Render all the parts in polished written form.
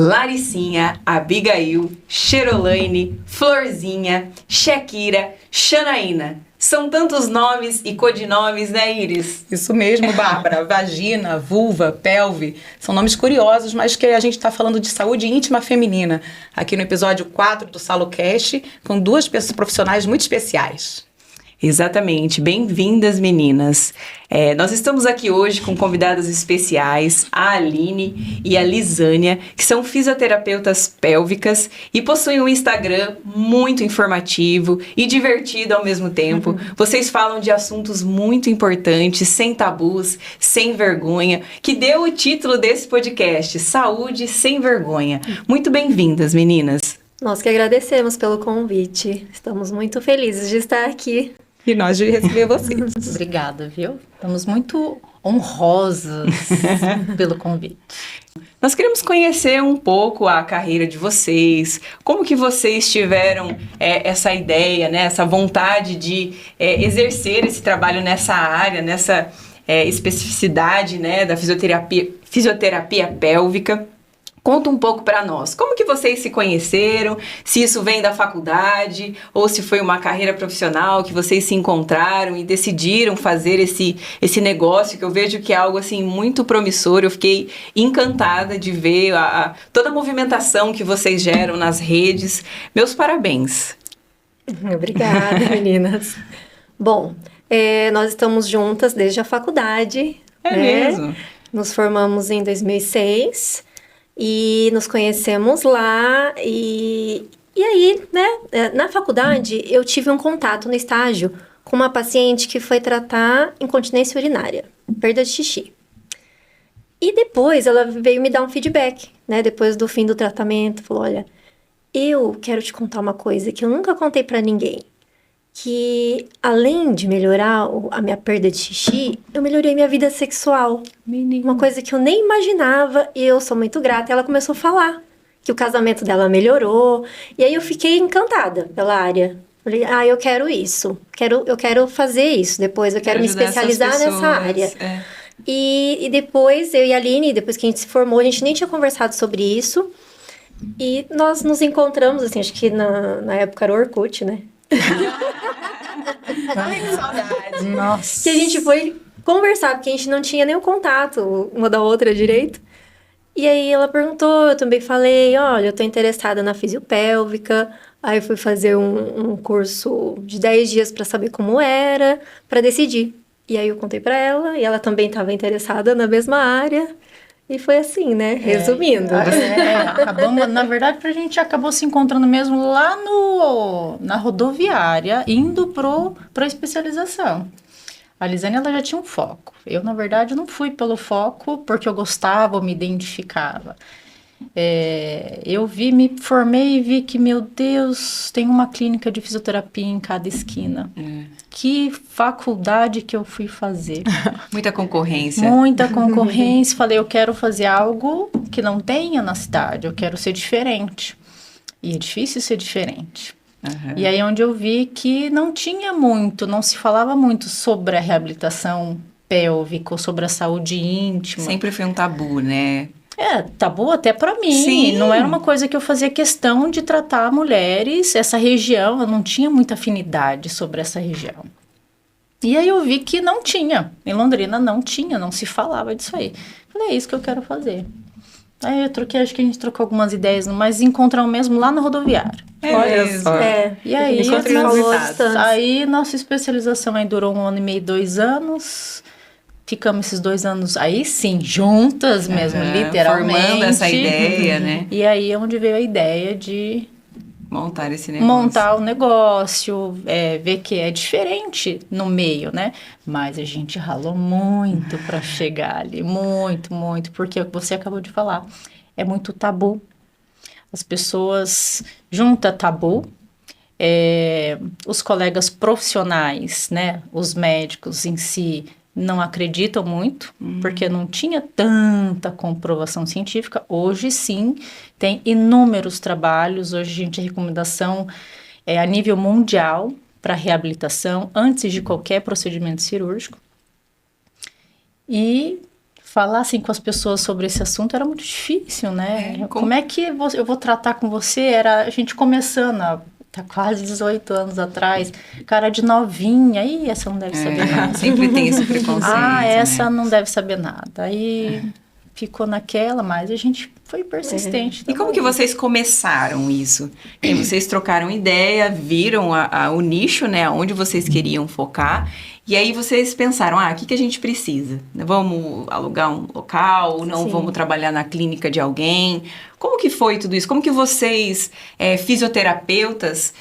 Laricinha, Abigail, Xerolaine, Florzinha, Shakira, Xanaína. São tantos nomes e codinomes, né, Iris? Isso mesmo, Bárbara. Vagina, vulva, pelve, são nomes curiosos, mas que a gente está falando de saúde íntima feminina. Aqui no episódio 4 do SaloCast, com duas pessoas profissionais muito especiais. Exatamente, bem-vindas meninas. Nós estamos aqui hoje com convidadas especiais, a Aline e a Lisânia, que são fisioterapeutas pélvicas e possuem um Instagram muito informativo e divertido ao mesmo tempo. Vocês falam de assuntos muito importantes, sem tabus, sem vergonha, que deu o título desse podcast, Saúde Sem Vergonha. Muito bem-vindas, meninas. Nós que agradecemos pelo convite, estamos muito felizes de estar aqui. E nós de receber vocês. Obrigada, viu? Estamos muito honrosas pelo convite. Nós queremos conhecer um pouco a carreira de vocês, como que vocês tiveram essa ideia, né, essa vontade de exercer esse trabalho nessa área, nessa especificidade, né, da fisioterapia pélvica. Conta um pouco para nós, como que vocês se conheceram, se isso vem da faculdade ou se foi uma carreira profissional que vocês se encontraram e decidiram fazer esse negócio, que eu vejo que é algo assim muito promissor. Eu fiquei encantada de ver toda a movimentação que vocês geram nas redes. Meus parabéns. Obrigada, meninas. Bom, nós estamos juntas desde a faculdade. É mesmo? Nos formamos em 2006. E nos conhecemos lá, e aí, né, na faculdade eu tive um contato no estágio com uma paciente que foi tratar incontinência urinária, perda de xixi. E depois ela veio me dar um feedback, né, depois do fim do tratamento, falou, olha, eu quero te contar uma coisa que eu nunca contei pra ninguém, que além de melhorar a minha perda de xixi, eu melhorei minha vida sexual. Menina. Uma coisa que eu nem imaginava, e eu sou muito grata. E ela começou a falar que o casamento dela melhorou. E aí eu fiquei encantada pela área. Falei, eu quero isso. Eu quero fazer isso depois. Eu quero me especializar nessa área. E depois, eu e a Aline, depois que a gente se formou, a gente nem tinha conversado sobre isso. E nós nos encontramos, assim, acho que na época era o Orkut, né? Ai, que saudade. Nossa. Que a gente foi conversar, porque a gente não tinha nenhum contato uma da outra direito. E aí ela perguntou, eu também falei, olha, eu tô interessada na fisiopélvica. Aí fui fazer um curso de 10 dias para saber como era, para decidir. E aí eu contei para ela, e ela também estava interessada na mesma área. E foi assim, né? Resumindo. Acabamos, na verdade, a gente acabou se encontrando mesmo lá na rodoviária, indo para a especialização. A Lisânia, ela já tinha um foco. Eu, na verdade, não fui pelo foco porque eu gostava ou me identificava. Eu me formei e vi que, meu Deus, tem uma clínica de fisioterapia em cada esquina. Que faculdade que eu fui fazer. Muita concorrência. Muita concorrência. Falei, eu quero fazer algo que não tenha na cidade. Eu quero ser diferente. E é difícil ser diferente. E aí onde eu vi que não tinha muito, não se falava muito sobre a reabilitação pélvica ou sobre a saúde íntima. Sempre foi um tabu, né? Tabu até pra mim. Sim. Não era uma coisa que eu fazia questão de tratar mulheres. Essa região, eu não tinha muita afinidade sobre essa região. E aí eu vi que não tinha. Em Londrina não tinha, não se falava disso aí. Falei, é isso que eu quero fazer. Aí eu troquei, acho que a gente trocou algumas ideias, mas encontramos mesmo lá no rodoviário. Olha só. E aí, aí nossa especialização aí durou 1 ano e meio, 2 anos. Ficamos esses 2 anos aí, sim, juntas mesmo, literalmente. Formando essa ideia, né? E aí é onde veio a ideia de montar esse negócio. Montar o negócio, ver que é diferente no meio, né? Mas a gente ralou muito para chegar ali, muito, muito, porque você acabou de falar, é muito tabu. As pessoas juntam tabu, os colegas profissionais, né? Os médicos em si não acreditam muito, porque não tinha tanta comprovação científica. Hoje, sim, tem inúmeros trabalhos. Hoje, a gente tem recomendação a nível mundial para reabilitação antes de qualquer procedimento cirúrgico. E falar assim com as pessoas sobre esse assunto era muito difícil, né? Como é que eu vou tratar com você? Era a gente começando, tá quase 18 anos atrás, cara de novinha, aí essa não deve saber nada. Sempre tem esse preconceito. Essa não deve saber nada. Aí ficou naquela, mas a gente foi persistente. E como que vocês começaram isso? E vocês trocaram ideia, viram o nicho, né? Onde vocês queriam focar. E aí vocês pensaram, o que a gente precisa? Vamos alugar um local? Não Sim. vamos trabalhar na clínica de alguém? Como que foi tudo isso? Como que vocês, fisioterapeutas,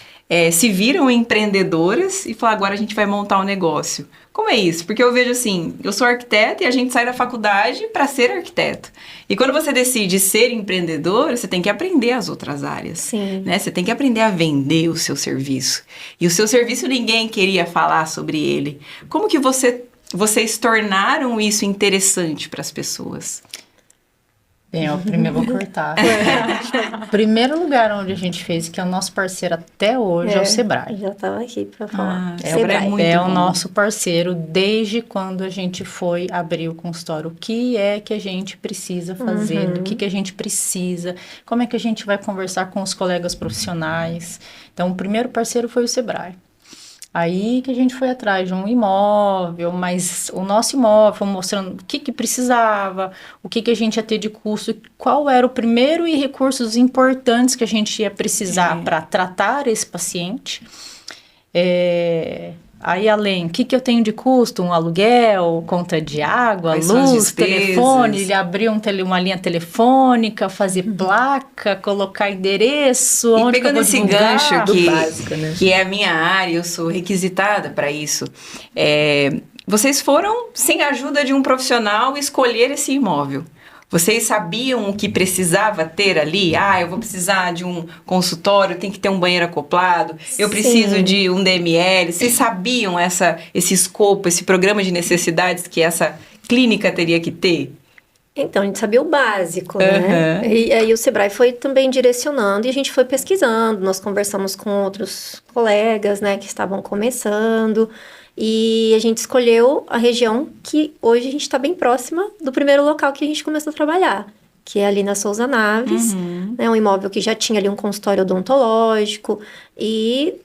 se viram empreendedoras e falaram, agora a gente vai montar um negócio? Como é isso? Porque eu vejo assim, eu sou arquiteta e a gente sai da faculdade para ser arquiteto. E quando você decide ser empreendedor, você tem que aprender as outras áreas. Sim. Né? Você tem que aprender a vender o seu serviço. E o seu serviço ninguém queria falar sobre ele. Como que vocês tornaram isso interessante para as pessoas? Bem, eu primeiro vou cortar. O primeiro lugar onde a gente fez, que é o nosso parceiro até hoje, é o Sebrae. Já estava aqui para falar. Sebrae é muito É bom. o nosso parceiro desde quando a gente foi abrir o consultório. O que é que a gente precisa fazer? Do que a gente precisa? Como é que a gente vai conversar com os colegas profissionais? Então, o primeiro parceiro foi o Sebrae. Aí que a gente foi atrás de um imóvel, mas o nosso imóvel foi mostrando o que precisava, o que a gente ia ter de custo, qual era o primeiro e recursos importantes que a gente ia precisar para tratar esse paciente. Aí, além, o que eu tenho de custo? Um aluguel, conta de água, Quais são as luz, despesas? telefone, ele abrir uma linha telefônica, fazer placa, colocar endereço, E onde que eu pegando vou esse divulgar. gancho básico, né? que é a minha área, eu sou requisitada para isso. Vocês foram, sem a ajuda de um profissional, escolher esse imóvel. Vocês sabiam o que precisava ter ali? Eu vou precisar de um consultório, tem que ter um banheiro acoplado, eu preciso de um DML. Vocês sabiam esse escopo, esse programa de necessidades que essa clínica teria que ter? Então, a gente sabia o básico, né? E aí o Sebrae foi também direcionando e a gente foi pesquisando. Nós conversamos com outros colegas, né, que estavam começando. E a gente escolheu a região que hoje a gente está bem próxima do primeiro local que a gente começou a trabalhar, que é ali na Souza Naves, né, um imóvel que já tinha ali um consultório odontológico. E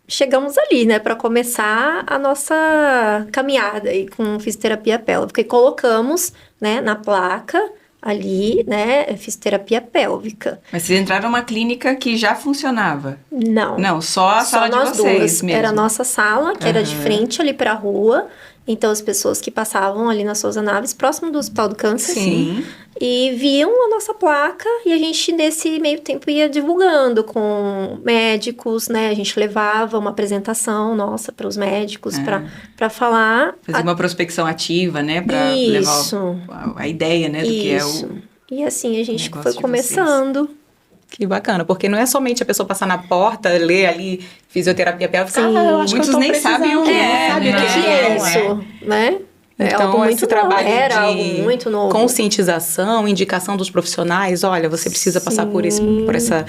chegamos ali, né, para começar a nossa caminhada aí com fisioterapia pélvica. E colocamos, né, na placa ali, né, fisioterapia pélvica. Mas vocês entraram numa clínica que já funcionava? Não. Não, só a sala de nós vocês duas. mesmo. Era a nossa sala, que era de frente ali para a rua. Então, as pessoas que passavam ali na Souza Naves, próximo do Hospital do Câncer, Sim. e viam a nossa placa, e a gente, nesse meio tempo, ia divulgando com médicos, né? A gente levava uma apresentação nossa para os médicos, para falar. Fazer uma prospecção ativa, né? Para levar Isso. a ideia, né? Do que é Isso. o... E assim, a gente negócio foi de começando. Que bacana, porque não é somente a pessoa passar na porta, ler ali fisioterapia pélvica. Eu acho Muitos que eu tô nem sabem o que é, sabe né? o que é isso, né? Então, algo muito esse trabalho novo. Era de algo muito novo. conscientização, indicação dos profissionais, olha, você precisa passar por essa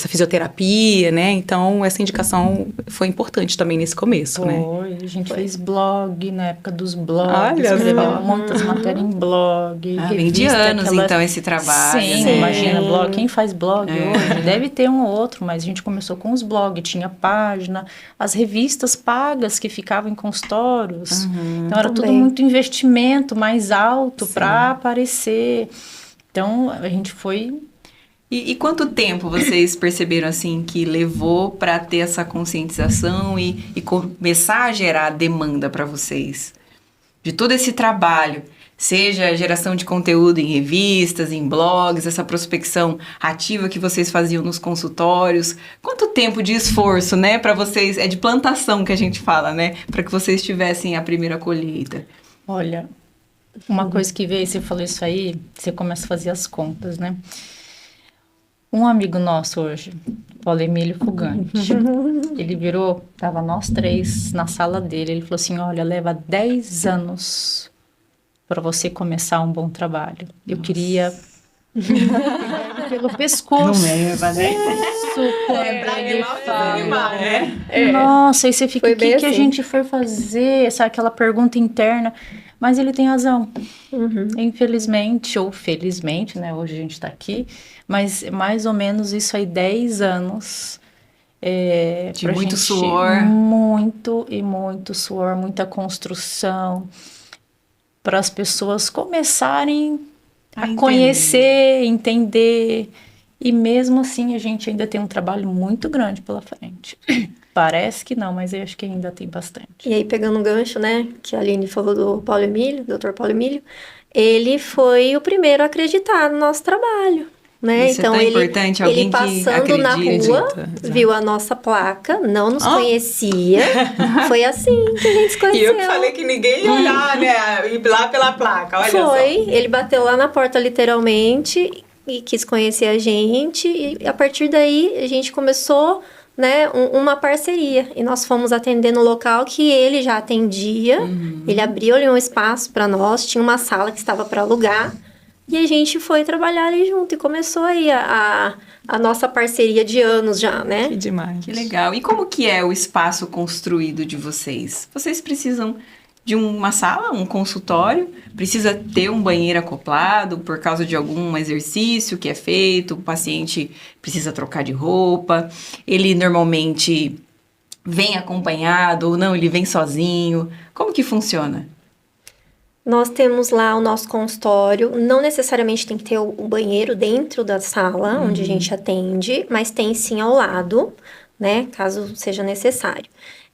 fisioterapia, né? Então, essa indicação foi importante também nesse começo, né? A gente fez blog na época dos blogs, Olha escrevemos muitas matérias em blog, Vem de revista, anos, então, esse trabalho. Sim, né? imagina, blog. Quem faz blog hoje? Deve ter um ou outro, mas a gente começou com os blogs, tinha página, as revistas pagas que ficavam em consultórios. Então, era tudo muito investimento mais alto para aparecer. Então, a gente foi... E quanto tempo vocês perceberam, assim, que levou para ter essa conscientização e começar a gerar demanda para vocês? De todo esse trabalho, seja a geração de conteúdo em revistas, em blogs, essa prospecção ativa que vocês faziam nos consultórios. Quanto tempo de esforço, né, para vocês, é de plantação que a gente fala, né, para que vocês tivessem a primeira colheita? Olha, uma coisa que veio, você falou isso aí, você começa a fazer as contas, né? Um amigo nosso hoje, Paulo Emílio Fugante, ele virou, tava nós três na sala dele, ele falou assim, olha, leva 10 anos para você começar um bom trabalho. Eu queria... pelo pescoço. Não leva, né? Quando ele fala. Nossa, aí você fica, o que a gente foi fazer? Sabe, aquela pergunta interna. Mas ele tem razão. Infelizmente ou felizmente, né? Hoje a gente está aqui, mas mais ou menos isso aí, 10 anos. De muito suor. Muito suor, muita construção. Para as pessoas começarem a conhecer, entender. E mesmo assim, a gente ainda tem um trabalho muito grande pela frente. Parece que não, mas eu acho que ainda tem bastante. E aí, pegando um gancho, né, que a Aline falou do Paulo Emílio, Dr. Paulo Emílio, ele foi o primeiro a acreditar no nosso trabalho, né? Isso então, é tão importante, alguém ele passando que acredita. na rua, viu a nossa placa, não nos conhecia. Foi assim que a gente se conheceu. E eu que falei que ninguém ia olhar, né? Ir lá pela placa, olha só. Ele bateu lá na porta, literalmente, e quis conhecer a gente. E a partir daí, a gente começou, né, uma parceria. E nós fomos atender no local que ele já atendia. Ele abriu ali um espaço para nós, tinha uma sala que estava para alugar. E a gente foi trabalhar ali junto. E começou aí a nossa parceria de anos já, né? Que demais. Que legal. E como que é o espaço construído de vocês? Vocês precisam de uma sala, um consultório? Precisa ter um banheiro acoplado por causa de algum exercício que é feito? O paciente precisa trocar de roupa? Ele normalmente vem acompanhado ou não? Ele vem sozinho? Como que funciona? Nós temos lá o nosso consultório, não necessariamente tem que ter o banheiro dentro da sala onde a gente atende, mas tem sim ao lado, né, caso seja necessário.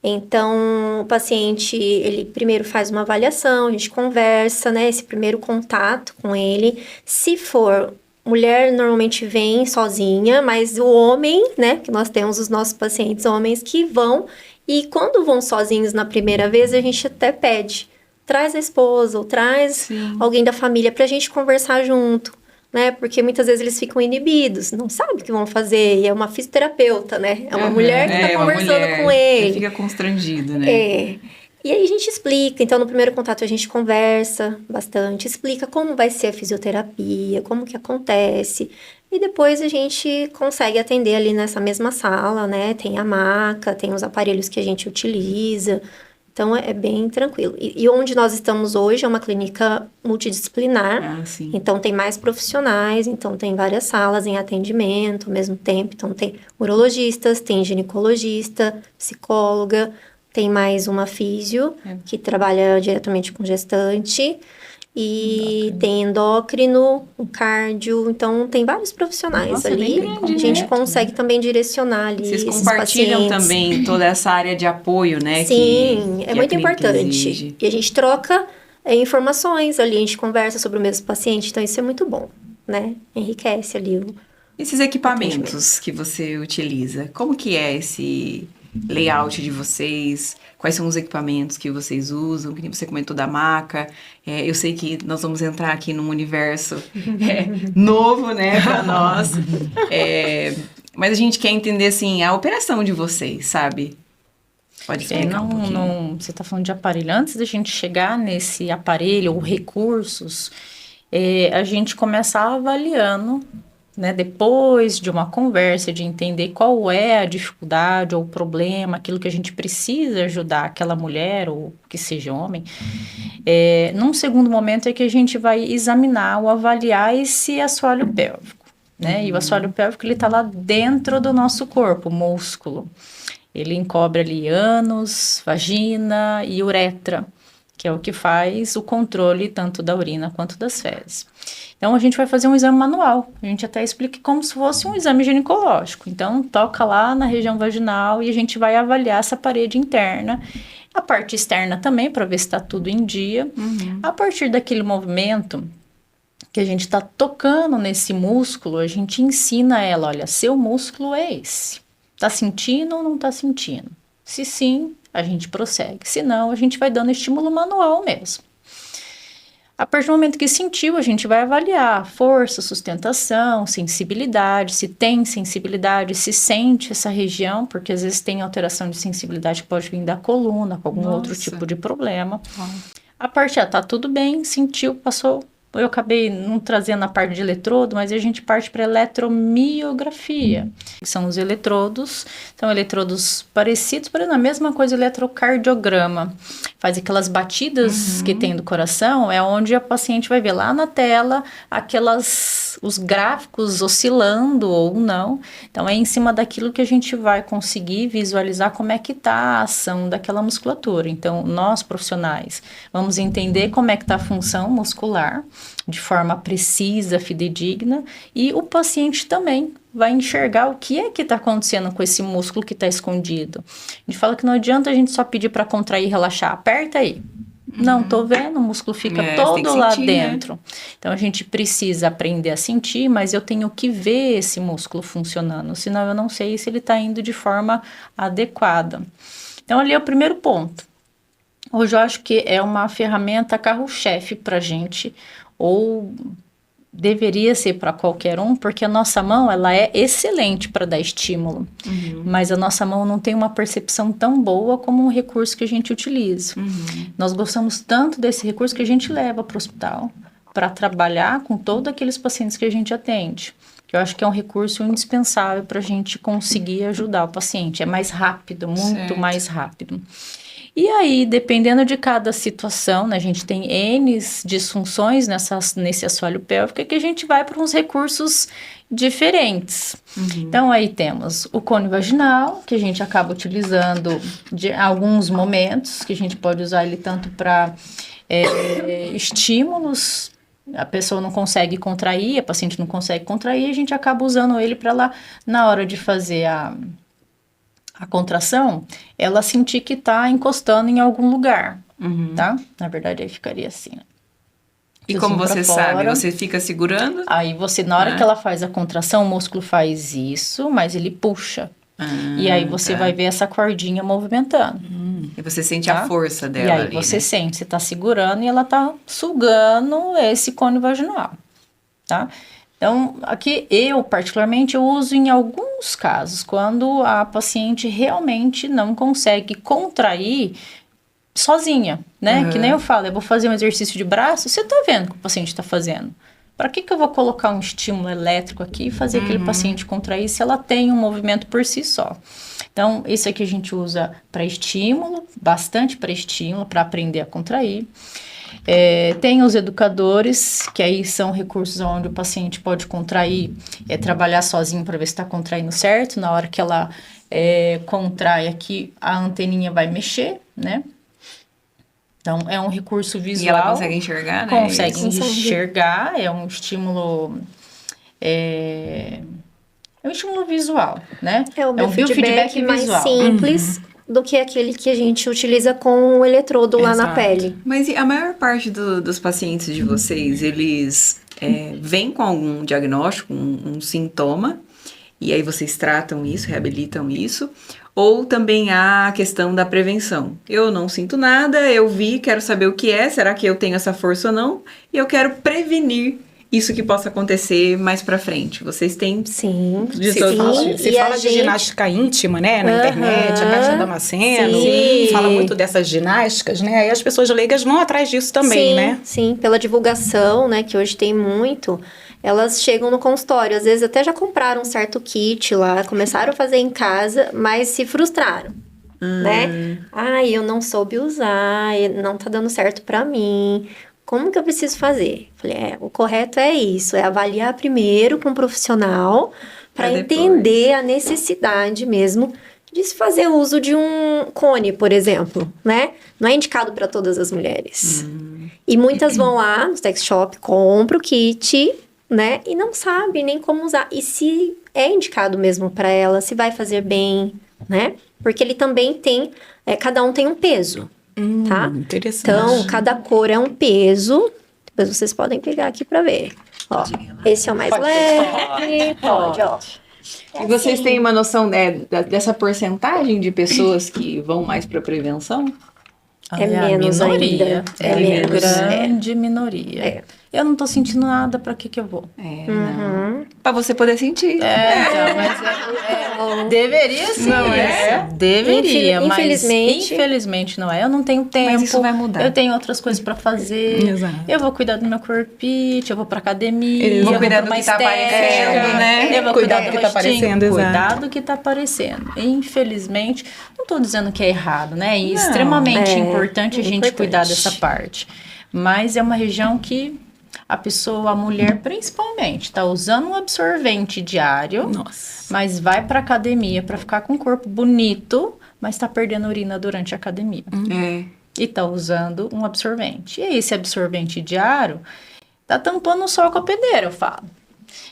Então, o paciente, ele primeiro faz uma avaliação, a gente conversa, né, esse primeiro contato com ele. Se for mulher, normalmente vem sozinha, mas o homem, né, que nós temos os nossos pacientes homens que vão, e quando vão sozinhos na primeira vez, a gente até pede. Traz a esposa ou traz alguém da família pra gente conversar junto, né? Porque muitas vezes eles ficam inibidos, não sabem o que vão fazer. E é uma fisioterapeuta, né? É uma mulher que tá conversando com ele. Fica constrangido, né? E aí a gente explica. Então, no primeiro contato, a gente conversa bastante. Explica como vai ser a fisioterapia, como que acontece. E depois a gente consegue atender ali nessa mesma sala, né? Tem a maca, tem os aparelhos que a gente utiliza. Então, é bem tranquilo. E onde nós estamos hoje é uma clínica multidisciplinar. Então, tem mais profissionais. Então, tem várias salas em atendimento ao mesmo tempo. Então, tem urologistas, tem ginecologista, psicóloga. Tem mais uma físio, que trabalha diretamente com gestante. E tem endócrino, um cardio. Então, tem vários profissionais ali. A gente consegue também direcionar ali esses pacientes. Vocês compartilham também toda essa área de apoio, né? Sim, é muito importante. E a gente troca informações ali, a gente conversa sobre o mesmo paciente. Então, isso é muito bom, né? Enriquece ali esses equipamentos que você utiliza, como que é esse layout de vocês? Quais são os equipamentos que vocês usam? Que você comentou da maca. Eu sei que nós vamos entrar aqui num universo novo, né, para nós. Mas a gente quer entender, assim, a operação de vocês, sabe? Pode explicar um pouquinho. Você está falando de aparelho. Antes da gente chegar nesse aparelho ou recursos, a gente começa avaliando, né, depois de uma conversa, de entender qual é a dificuldade ou o problema, aquilo que a gente precisa ajudar aquela mulher ou que seja homem, num segundo momento é que a gente vai examinar ou avaliar esse assoalho pélvico, né? E o assoalho pélvico, ele está lá dentro do nosso corpo, o músculo. Ele encobre ali ânus, vagina e uretra, que é o que faz o controle tanto da urina quanto das fezes. Então, a gente vai fazer um exame manual. A gente até explica como se fosse um exame ginecológico. Então, toca lá na região vaginal e a gente vai avaliar essa parede interna. A parte externa também, para ver se está tudo em dia. A partir daquele movimento que a gente está tocando nesse músculo, a gente ensina ela, olha, seu músculo é esse. Está sentindo ou não está sentindo? Se sim, a gente prossegue. Se não, a gente vai dando estímulo manual mesmo. A partir do momento que sentiu, a gente vai avaliar força, sustentação, sensibilidade, se tem sensibilidade, se sente essa região, porque às vezes tem alteração de sensibilidade que pode vir da coluna, com algum outro tipo de problema. A parte, tá tudo bem, sentiu, passou eu acabei não trazendo a parte de eletrodo, mas a gente parte para eletromiografia, que são os eletrodos, são eletrodos parecidos, porém a mesma coisa, eletrocardiograma. Faz aquelas batidas que tem do coração, é onde a paciente vai ver lá na tela os gráficos oscilando ou não. Então, é em cima daquilo que a gente vai conseguir visualizar como é que está a ação daquela musculatura. Então, nós profissionais vamos entender como é que está a função muscular de forma precisa, fidedigna, e o paciente também vai enxergar o que é que está acontecendo com esse músculo que está escondido. A gente fala que não adianta a gente só pedir para contrair e relaxar. Aperta aí. Não, tô vendo, o músculo fica todo lá dentro. Né? Então, a gente precisa aprender a sentir, mas eu tenho que ver esse músculo funcionando, senão eu não sei se ele está indo de forma adequada. Então, ali é o primeiro ponto. Hoje eu acho que é uma ferramenta carro-chefe para a gente, ou deveria ser para qualquer um, porque a nossa mão ela é excelente para dar estímulo, mas a nossa mão não tem uma percepção tão boa como um recurso que a gente utiliza. Nós gostamos tanto desse recurso que a gente leva para o hospital para trabalhar com todos aqueles pacientes que a gente atende. Que eu acho que é um recurso indispensável para a gente conseguir ajudar o paciente. É mais rápido, muito mais rápido. E aí, dependendo de cada situação, né, a gente tem N disfunções nesse assoalho pélvico, que a gente vai para uns recursos diferentes. Então, aí temos o cone vaginal, que a gente acaba utilizando de alguns momentos, que a gente pode usar ele tanto para estímulos, a pessoa não consegue contrair, a paciente não consegue contrair, a gente acaba usando ele para lá, na hora de fazer a contração, ela sentir que está encostando em algum lugar, tá? Na verdade, aí ficaria assim, né? E como você sabe, você fica segurando? Aí você, na hora que ela faz a contração, o músculo faz isso, mas ele puxa. E aí você vai ver essa cordinha movimentando. E você sente a força dela. E aí ali, você né? sente, você tá segurando e ela tá sugando esse cone vaginal, tá? Então, aqui particularmente, eu uso em alguns casos, quando a paciente realmente não consegue contrair sozinha, né? Que nem eu falo, eu vou fazer um exercício de braço, você tá vendo o que o paciente está fazendo. Para que eu vou colocar um estímulo elétrico aqui e fazer aquele paciente contrair se ela tem um movimento por si só? Então, isso aqui a gente usa para estímulo, bastante para estímulo, para aprender a contrair. Tem os educadores, que aí são recursos onde o paciente pode contrair, trabalhar sozinho para ver se está contraindo certo. Na hora que ela contrai aqui, a anteninha vai mexer, né? Então, é um recurso visual. E ela consegue enxergar, né? Consegue enxergar, é um estímulo... É um estímulo visual, né? É um biofeedback mais visual. simples do que aquele que a gente utiliza com o eletrodo lá na pele. Mas e a maior parte dos pacientes de vocês, eles vêm com algum diagnóstico, um sintoma, e aí vocês tratam isso, reabilitam isso, ou também há a questão da prevenção. Eu não sinto nada, eu vi, quero saber o que é, será que eu tenho essa força ou não, e eu quero prevenir isso que possa acontecer mais pra frente. Vocês têm... Sim. Se fala de ginástica íntima, né? Na internet, a Kátia Damasceno fala muito dessas ginásticas, né? Aí as pessoas leigas vão atrás disso também, né? Sim, pela divulgação, né? Que hoje tem muito. Elas chegam no consultório, às vezes até já compraram um certo kit lá, começaram a fazer em casa, mas se frustraram. Né? Eu não soube usar, não tá dando certo pra mim. Como que eu preciso fazer? Falei, o correto é isso, é avaliar primeiro com um profissional para entender a necessidade mesmo de se fazer uso de um cone, por exemplo, né? Não é indicado para todas as mulheres. E muitas vão lá no sex shop, compram o kit, né? E não sabe nem como usar. E se é indicado mesmo para ela, se vai fazer bem, né? Porque ele também tem, cada um tem um peso. Tá? Interessante. Então, cada cor é um peso. Depois vocês podem pegar aqui pra ver. Ó, esse é o mais leve. Pode, ó. E vocês têm uma noção dessa porcentagem de pessoas que vão mais para prevenção? É menos minoria. ainda. É menos. Grande minoria. Eu não tô sentindo nada, pra que eu vou? Não. Pra você poder sentir. Então, mas deveria sim. Não é? Deveria, mas Infelizmente. infelizmente não é. Eu não tenho tempo. Mas isso vai mudar. Eu tenho outras coisas pra fazer. Exato. Eu vou cuidar do meu corpite, eu vou pra academia, Exato. eu Vou cuidar pra do uma que tá estética, aparecendo, né? Eu vou Cuidar cuidar do que tá rostinho, aparecendo, exato. cuidar do que tá aparecendo. Infelizmente, não tô dizendo que é errado, né? É extremamente importante a gente importante. cuidar dessa parte. Mas é uma região que a pessoa, a mulher principalmente, tá usando um absorvente diário, Nossa. mas vai pra academia pra ficar com o corpo bonito, mas tá perdendo urina durante a academia. É. E tá usando um absorvente. E esse absorvente diário tá tampando o sol com a peneira, eu falo.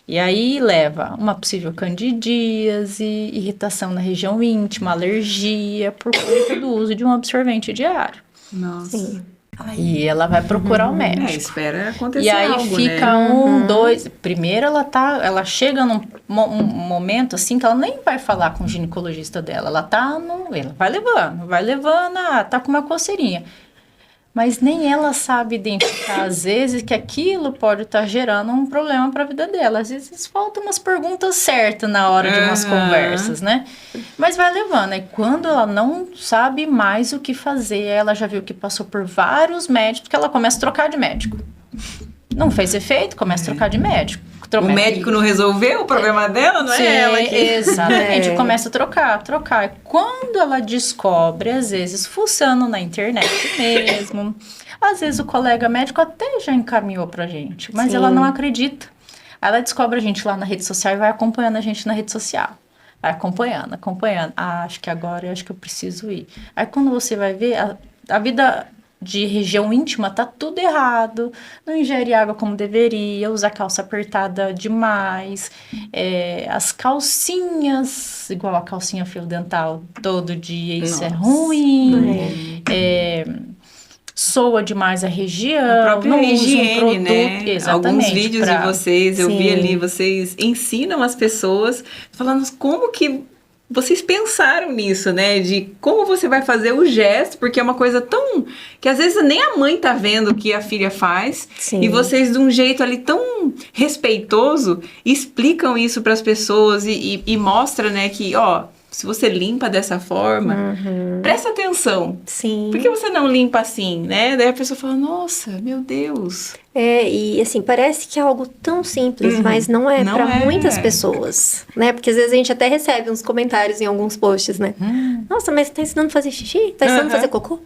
E aí leva uma possível candidíase, irritação na região íntima, alergia, por conta do uso de um absorvente diário. Nossa. Sim. Aí ela vai procurar o médico. Espera acontecer E aí algo, fica né? 2. Primeiro ela chega num um momento assim que ela nem vai falar com o ginecologista dela. Ela vai levando, tá com uma coceirinha. Mas nem ela sabe identificar, às vezes, que aquilo pode estar gerando um problema para a vida dela. Às vezes faltam umas perguntas certas na hora de umas conversas, né? Mas vai levando. E quando ela não sabe mais o que fazer, ela já viu que passou por vários médicos, porque ela começa a trocar de médico. Não fez efeito, começa a trocar de médico. O médico não resolveu o problema dela, não é Sim, ela que... exatamente. Começa a trocar. E quando ela descobre, às vezes, fuçando na internet mesmo, às vezes o colega médico até já encaminhou pra gente, mas ela não acredita. Aí ela descobre a gente lá na rede social e vai acompanhando a gente na rede social. Vai acompanhando. Acho que agora eu preciso ir. Aí quando você vai ver, a vida de região íntima tá tudo errado, não ingere água como deveria, usa calça apertada demais, as calcinhas, igual a calcinha fio dental todo dia, isso é ruim, soa demais a região, A própria não usa um higiene, produto, né? exatamente, Alguns vídeos de vocês, eu vi ali, vocês ensinam as pessoas, falando como que vocês pensaram nisso, né? De como você vai fazer o gesto, porque é uma coisa tão... que às vezes nem a mãe tá vendo o que a filha faz. Sim. E vocês, de um jeito ali tão respeitoso, explicam isso para as pessoas e mostra, né, que, ó, se você limpa dessa forma, presta atenção. Sim. Por que você não limpa assim, né? Daí a pessoa fala, nossa, meu Deus. E assim, parece que é algo tão simples, mas não é para muitas pessoas, né? Porque às vezes a gente até recebe uns comentários em alguns posts, né? Nossa, mas tá ensinando a fazer xixi? Tá ensinando a fazer cocô?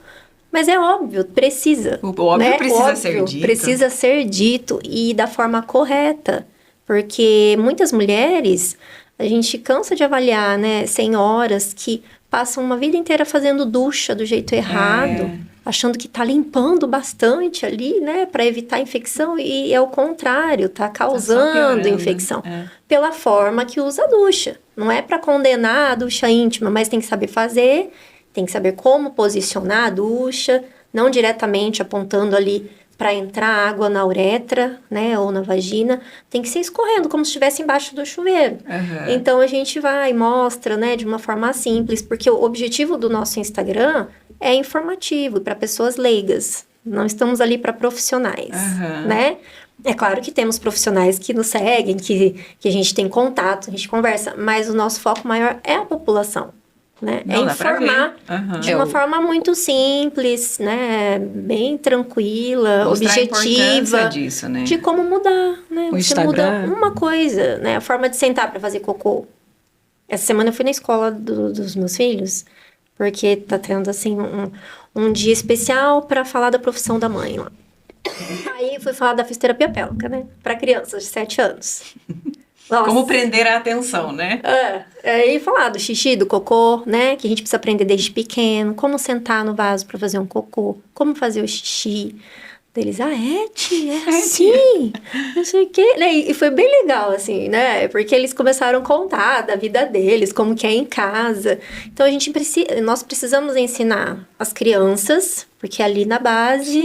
Mas é óbvio, precisa. O óbvio, né? Precisa ser dito. Precisa ser dito e da forma correta. Porque muitas mulheres, a gente cansa de avaliar, né? Senhoras que passam uma vida inteira fazendo ducha do jeito errado, achando que tá limpando bastante ali, né? Para evitar infecção. E é o contrário, tá causando infecção. Pela forma que usa a ducha. Não é para condenar a ducha íntima, mas tem que saber fazer, tem que saber como posicionar a ducha, não diretamente apontando ali para entrar água na uretra, né, ou na vagina, tem que ser escorrendo, como se estivesse embaixo do chuveiro. Então, a gente vai e mostra, né, de uma forma simples, porque o objetivo do nosso Instagram é informativo, para pessoas leigas. Não estamos ali para profissionais, né? É claro que temos profissionais que nos seguem, que a gente tem contato, a gente conversa, mas o nosso foco maior é a população. Né? Não, é informar de uma forma muito simples, né? Bem tranquila, objetiva, disso, né? de como mudar, né? O Você Instagram. muda uma coisa, né? A forma de sentar para fazer cocô. Essa semana eu fui na escola dos meus filhos, porque tá tendo assim um dia especial para falar da profissão da mãe lá. Aí fui falar da fisioterapia pélvica, né? Para crianças de 7 anos. Nossa. Como prender a atenção, né? E falar do xixi, do cocô, né? Que a gente precisa aprender desde pequeno. Como sentar no vaso para fazer um cocô. Como fazer o xixi. Deles, tia, é assim. Não sei o quê. E foi bem legal, assim, né? Porque eles começaram a contar da vida deles, como que é em casa. Então, nós precisamos ensinar as crianças, porque ali na base,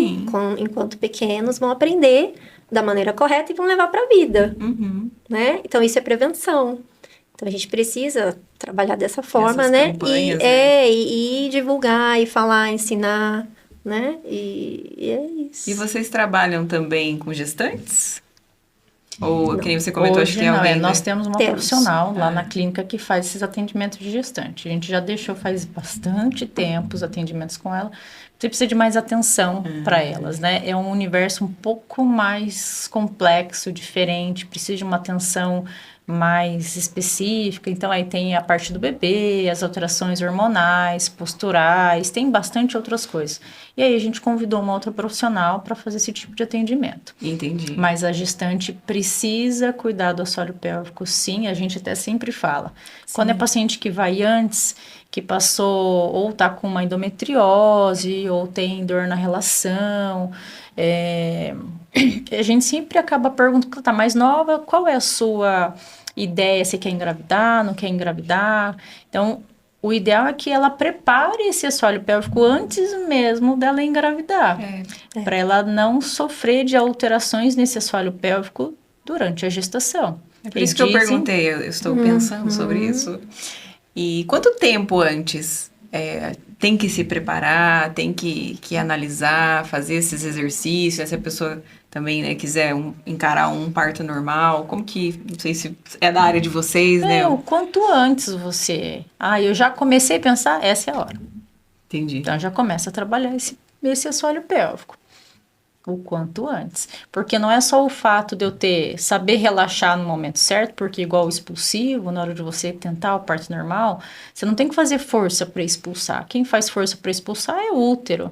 enquanto pequenos, vão aprender da maneira correta e vão levar para a vida, né? Então, isso é prevenção. Então, a gente precisa trabalhar dessa forma, né? E divulgar, e falar, ensinar, né? E é isso. E vocês trabalham também com gestantes? Ou, que nem você comentou, acho Hoje que tem não, alguém, nós né? temos uma Temos. profissional lá na clínica que faz esses atendimentos de gestante. A gente já deixou faz bastante tempo os atendimentos com ela. Você precisa de mais atenção para elas, né? É um universo um pouco mais complexo, diferente, precisa de uma atenção mais específica. Então, aí tem a parte do bebê, as alterações hormonais, posturais, tem bastante outras coisas. E aí a gente convidou uma outra profissional para fazer esse tipo de atendimento. Entendi. Mas a gestante precisa cuidar do assoalho pélvico, sim, a gente até sempre fala. Quando é paciente que vai antes, que passou ou tá com uma endometriose, ou tem dor na relação, a gente sempre acaba perguntando, tá mais nova, qual é a sua ideia? Você quer engravidar, não quer engravidar? Então, o ideal é que ela prepare esse assoalho pélvico antes mesmo dela engravidar, para ela não sofrer de alterações nesse assoalho pélvico durante a gestação. É por isso que eu perguntei, eu estou pensando sobre isso. E quanto tempo antes tem que se preparar, tem que analisar, fazer esses exercícios, se a pessoa também, né, quiser encarar um parto normal, como que, não sei se é da área de vocês, né? O quanto antes você... eu já comecei a pensar, essa é a hora. Entendi. Então, já começa a trabalhar esse assoalho pélvico. O quanto antes. Porque não é só o fato de eu saber relaxar no momento certo, porque igual o expulsivo, na hora de você tentar o parto normal, você não tem que fazer força para expulsar. Quem faz força para expulsar é o útero.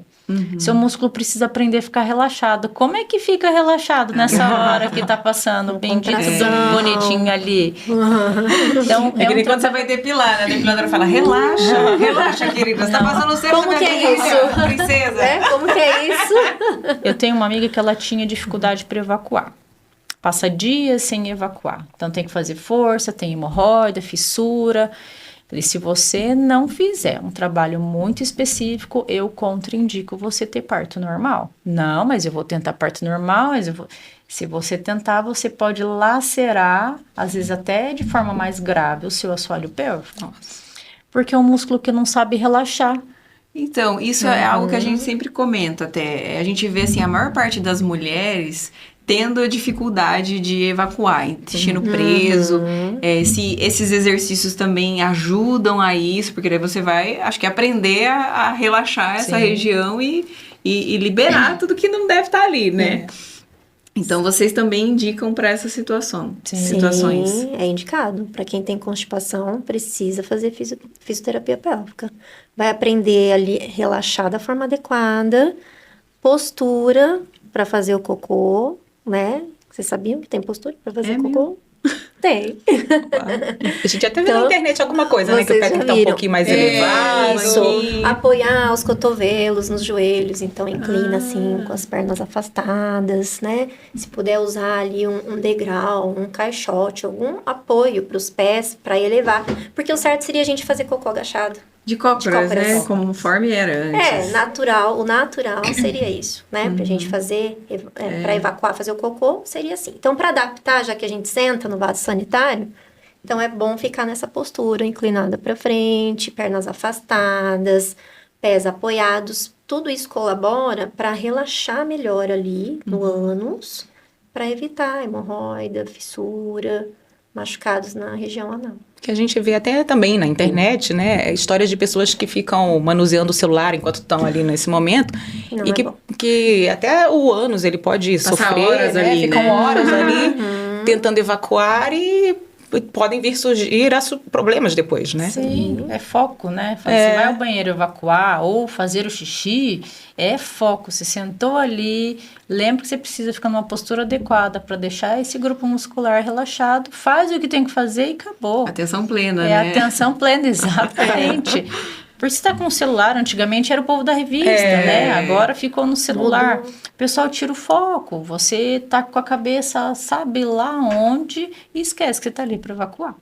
Seu músculo precisa aprender a ficar relaxado. Como é que fica relaxado nessa hora que tá passando o bendito do bonitinho ali? Então, É que nem quando você vai depilar, né? A depiladora fala, relaxa, relaxa, querida. Você tá passando o seu Como que é isso? Princesa. Como que é isso? Eu tenho uma amiga que ela tinha dificuldade para evacuar. Passa dias sem evacuar. Então, tem que fazer força, tem hemorroida, fissura. E se você não fizer um trabalho muito específico, eu contraindico você ter parto normal. Não, mas eu vou tentar parto normal, Se você tentar, você pode lacerar, às vezes até de forma mais grave, o seu assoalho pélvico. Nossa. Porque é um músculo que não sabe relaxar. Então, isso é algo que a gente sempre comenta até. A gente vê, assim, a maior parte das mulheres tendo a dificuldade de evacuar, intestino preso, se esses exercícios também ajudam a isso, porque daí você vai, acho que aprender a relaxar essa região e liberar tudo que não deve estar ali, né? Então, vocês também indicam para essa situações. Sim, é indicado. Para quem tem constipação, precisa fazer fisioterapia pélvica. Vai aprender ali relaxar da forma adequada, postura para fazer o cocô, né? Vocês sabiam que tem postura para fazer cocô? Tem. A gente até viu na internet alguma coisa, né? Que o pé tem que estar um pouquinho mais elevado. Isso. Apoiar os cotovelos nos joelhos. Então, inclina assim, com as pernas afastadas, né? Se puder usar ali um degrau, um caixote, algum apoio para os pés, para elevar. Porque o certo seria a gente fazer cocô agachado. De cócoras, né? Conforme era antes. O natural seria isso, né? Pra gente fazer, pra evacuar, fazer o cocô, seria assim. Então, pra adaptar, já que a gente senta no vaso sanitário, então é bom ficar nessa postura, inclinada pra frente, pernas afastadas, pés apoiados. Tudo isso colabora pra relaxar melhor ali no ânus, pra evitar hemorroida, fissura, machucados na região anal. Que a gente vê até também na internet, né? Histórias de pessoas que ficam manuseando o celular enquanto estão ali nesse momento. Não e é que, bom. que até o ânus ele pode Passar sofrer, horas né? ali, Ficam né? horas ali tentando evacuar e podem vir surgir problemas depois, né? Sim, é foco, né? Você vai ao banheiro evacuar ou fazer o xixi, é foco. Você sentou ali, lembra que você precisa ficar numa postura adequada para deixar esse grupo muscular relaxado, faz o que tem que fazer e acabou. Atenção plena, né? Atenção plena, exatamente. Porque você tá com o celular, antigamente era o povo da revista, né? Agora ficou no celular. O pessoal tira o foco. Você tá com a cabeça, sabe lá onde, e esquece que você tá ali para evacuar.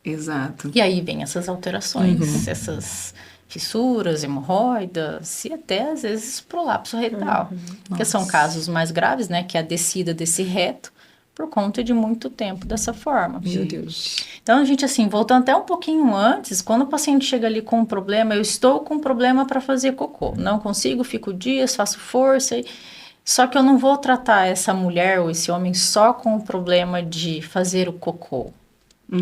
Exato. E aí vem essas alterações, essas fissuras, hemorroidas e até, às vezes, prolapso retal. Que são casos mais graves, né? Que é a descida desse reto por conta de muito tempo dessa forma. Meu Deus. Então, a gente, assim, voltando até um pouquinho antes, quando o paciente chega ali com um problema, eu estou com um problema para fazer cocô. Não consigo, fico dias, faço força. Só que eu não vou tratar essa mulher ou esse homem só com o problema de fazer o cocô.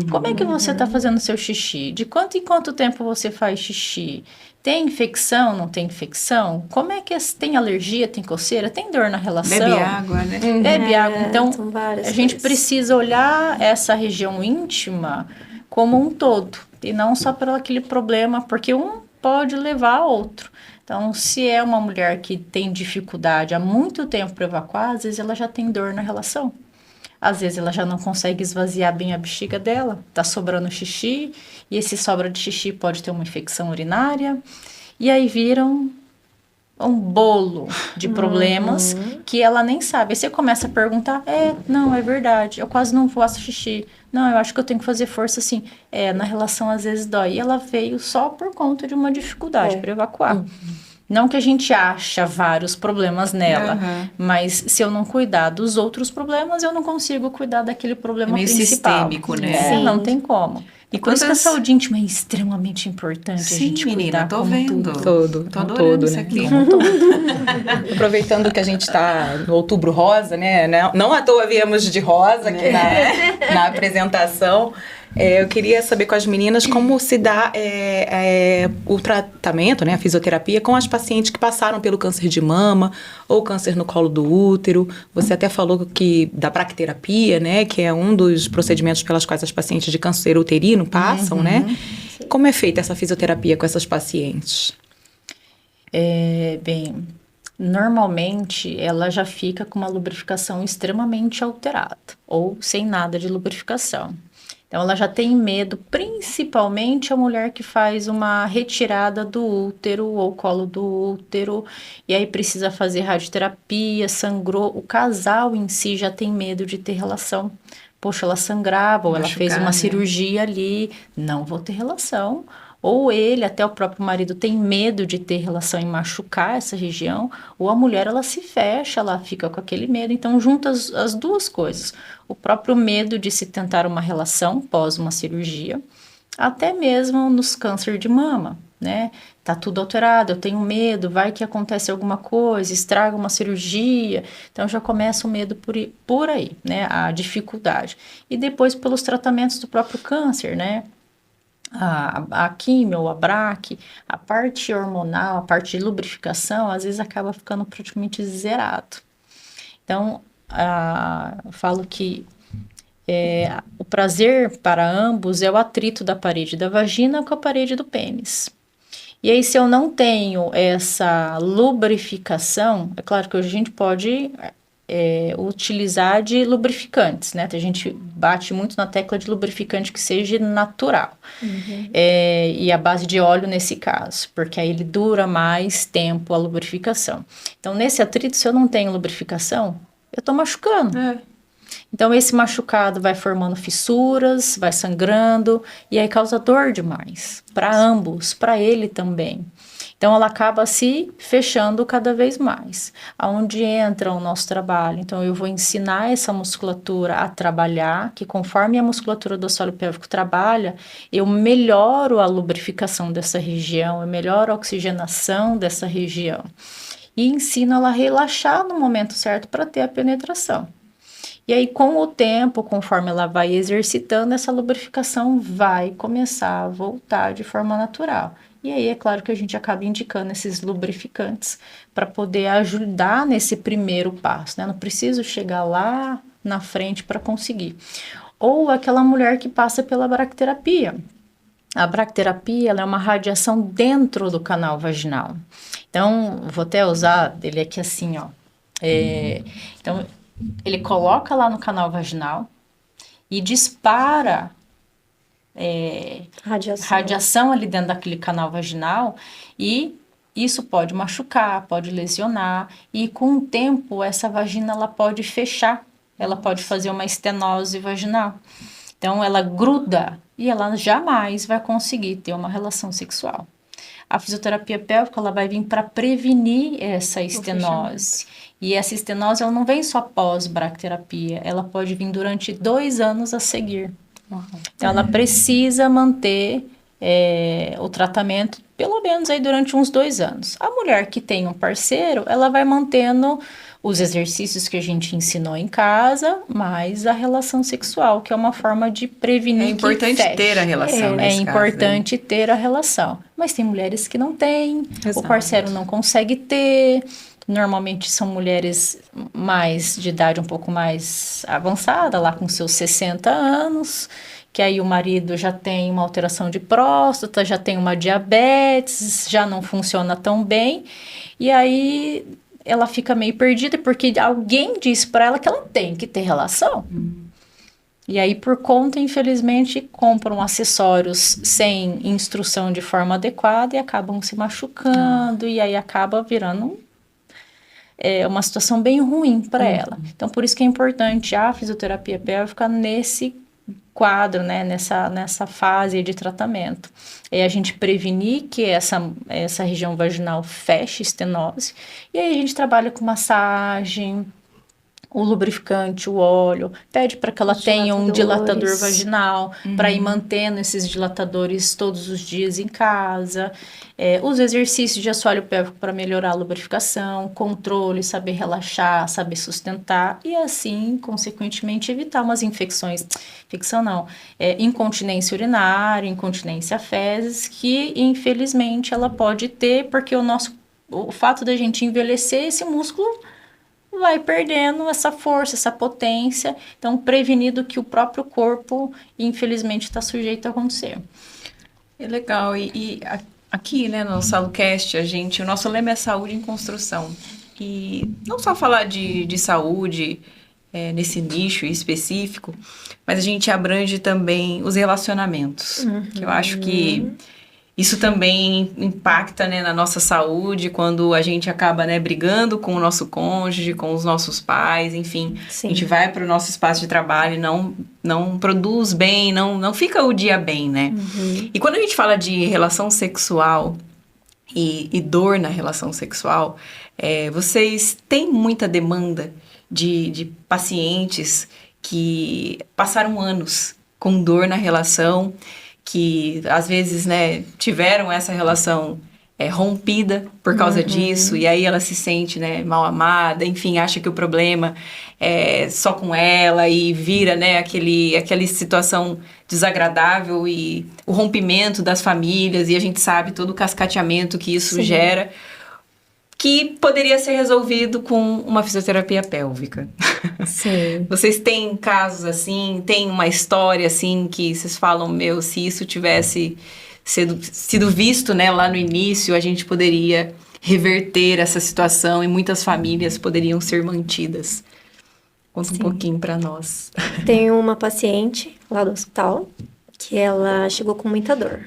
Como é que você está fazendo seu xixi? De quanto em quanto tempo você faz xixi? Tem infecção, não tem infecção? Como é que tem alergia, tem coceira, tem dor na relação? Bebe água, né? Bebe água. Então, são várias a gente coisas. precisa olhar essa região íntima como um todo. E não só por aquele problema, porque um pode levar a outro. Então, se é uma mulher que tem dificuldade há muito tempo para evacuar, às vezes ela já tem dor na relação. Às vezes ela já não consegue esvaziar bem a bexiga dela, tá sobrando xixi, e esse sobra de xixi pode ter uma infecção urinária, e aí viram um bolo de problemas que ela nem sabe. Aí você começa a perguntar, não, é verdade, eu quase não faço xixi. Não, eu acho que eu tenho que fazer força assim. Na relação às vezes dói. E ela veio só por conta de uma dificuldade para evacuar. Não que a gente acha vários problemas nela, mas se eu não cuidar dos outros problemas, eu não consigo cuidar daquele problema meio principal. sistêmico, né? Não tem como. E Por isso que a quantas- saúde íntima é extremamente importante. Sim, a gente menina, cuidar tô como vendo. tudo. Tô Um adorando todo, isso né? aqui. Aproveitando que a gente está no Outubro Rosa, né? Não à toa viemos de rosa aqui na apresentação. Eu queria saber com as meninas como se dá o tratamento, né, a fisioterapia, com as pacientes que passaram pelo câncer de mama ou câncer no colo do útero. Você até falou que da braquiterapia, né, que é um dos procedimentos pelas quais as pacientes de câncer uterino passam, né? Como é feita essa fisioterapia com essas pacientes? Bem, normalmente ela já fica com uma lubrificação extremamente alterada ou sem nada de lubrificação. Então, ela já tem medo, principalmente a mulher que faz uma retirada do útero ou colo do útero, e aí precisa fazer radioterapia, sangrou. O casal em si já tem medo de ter relação. Poxa, ela sangrava, ou ela fez uma cirurgia ali, não vou ter relação. Ou ele, até o próprio marido, tem medo de ter relação e machucar essa região, ou a mulher, ela se fecha, ela fica com aquele medo. Então, junta as duas coisas. O próprio medo de se tentar uma relação pós uma cirurgia, até mesmo nos câncer de mama, né? Tá tudo alterado, eu tenho medo, vai que acontece alguma coisa, estraga uma cirurgia. Então, já começa o medo por aí, né? A dificuldade. E depois, pelos tratamentos do próprio câncer, né? A químio, a braque, a parte hormonal, a parte de lubrificação, às vezes acaba ficando praticamente zerado. Então, eu falo que o prazer para ambos é o atrito da parede da vagina com a parede do pênis. E aí, se eu não tenho essa lubrificação, é claro que hoje a gente pode utilizar de lubrificantes, né? A gente bate muito na tecla de lubrificante que seja natural. E a base de óleo nesse caso, porque aí ele dura mais tempo a lubrificação. Então, nesse atrito, se eu não tenho lubrificação, eu tô machucando. Então, esse machucado vai formando fissuras, vai sangrando, e aí causa dor demais. Para ambos, para ele também. Então, ela acaba se fechando cada vez mais. Aonde entra o nosso trabalho? Então, eu vou ensinar essa musculatura a trabalhar, que conforme a musculatura do assoalho pélvico trabalha, eu melhoro a lubrificação dessa região, eu melhoro a oxigenação dessa região. E ensino ela a relaxar no momento certo para ter a penetração. E aí, com o tempo, conforme ela vai exercitando, essa lubrificação vai começar a voltar de forma natural. E aí, é claro que a gente acaba indicando esses lubrificantes para poder ajudar nesse primeiro passo, né? Não preciso chegar lá na frente para conseguir. Ou aquela mulher que passa pela braquiterapia. A braquiterapia, ela é uma radiação dentro do canal vaginal. Então, vou até usar ele aqui assim, ó. Então, ele coloca lá no canal vaginal e dispara radiação ali dentro daquele canal vaginal, e isso pode machucar, pode lesionar, e com o tempo essa vagina ela pode fechar, ela pode fazer uma estenose vaginal. Então ela gruda e ela jamais vai conseguir ter uma relação sexual. A fisioterapia pélvica ela vai vir para prevenir essa estenose. E essa estenose, ela não vem só pós-bracterapia, ela pode vir durante 2 anos a seguir. Então, ela precisa manter o tratamento pelo menos aí durante uns 2 anos. A mulher que tem um parceiro, ela vai mantendo os exercícios que a gente ensinou em casa, mais a relação sexual, que é uma forma de prevenir. É importante ter a relação. É importante ter a relação. Mas tem mulheres que não têm, o parceiro não consegue ter. Normalmente são mulheres mais de idade um pouco mais avançada, lá com seus 60 anos, que aí o marido já tem uma alteração de próstata, já tem uma diabetes, já não funciona tão bem, e aí ela fica meio perdida porque alguém disse para ela que ela tem que ter relação. E aí, por conta, infelizmente, compram acessórios sem instrução de forma adequada e acabam se machucando, e aí acaba virando uma situação bem ruim para ela. Então, por isso que é importante a fisioterapia pélvica nesse quadro, né, nessa fase de tratamento. É a gente prevenir que essa região vaginal feche estenose, e aí a gente trabalha com massagem, o lubrificante, o óleo, pede para que ela tenha um dilatador vaginal, para ir mantendo esses dilatadores todos os dias em casa, os exercícios de assoalho pélvico para melhorar a lubrificação, controle, saber relaxar, saber sustentar, e assim, consequentemente, evitar umas incontinência urinária, incontinência fezes, que infelizmente ela pode ter, porque o fato da gente envelhecer, esse músculo vai perdendo essa força, essa potência, então prevenido que o próprio corpo, infelizmente, está sujeito a acontecer. É legal, e aqui, né, no SaluCast, o nosso lema é saúde em construção, e não só falar de saúde nesse nicho específico, mas a gente abrange também os relacionamentos, que eu acho que isso também impacta, né, na nossa saúde, quando a gente acaba, né, brigando com o nosso cônjuge, com os nossos pais, enfim. Sim. A gente vai para o nosso espaço de trabalho e não produz bem, não fica o dia bem, né? E quando a gente fala de relação sexual e dor na relação sexual, vocês têm muita demanda de pacientes que passaram anos com dor na relação, que às vezes, né, tiveram essa relação rompida por causa disso, e aí ela se sente, né, mal amada, enfim, acha que o problema é só com ela e vira, né, aquela situação desagradável e o rompimento das famílias, e a gente sabe todo o cascateamento que isso gera, que poderia ser resolvido com uma fisioterapia pélvica. Sim. Vocês têm casos assim, tem uma história assim que vocês falam, se isso tivesse sido visto, né, lá no início, a gente poderia reverter essa situação e muitas famílias poderiam ser mantidas. Conta um pouquinho para nós. Tem uma paciente lá do hospital que ela chegou com muita dor,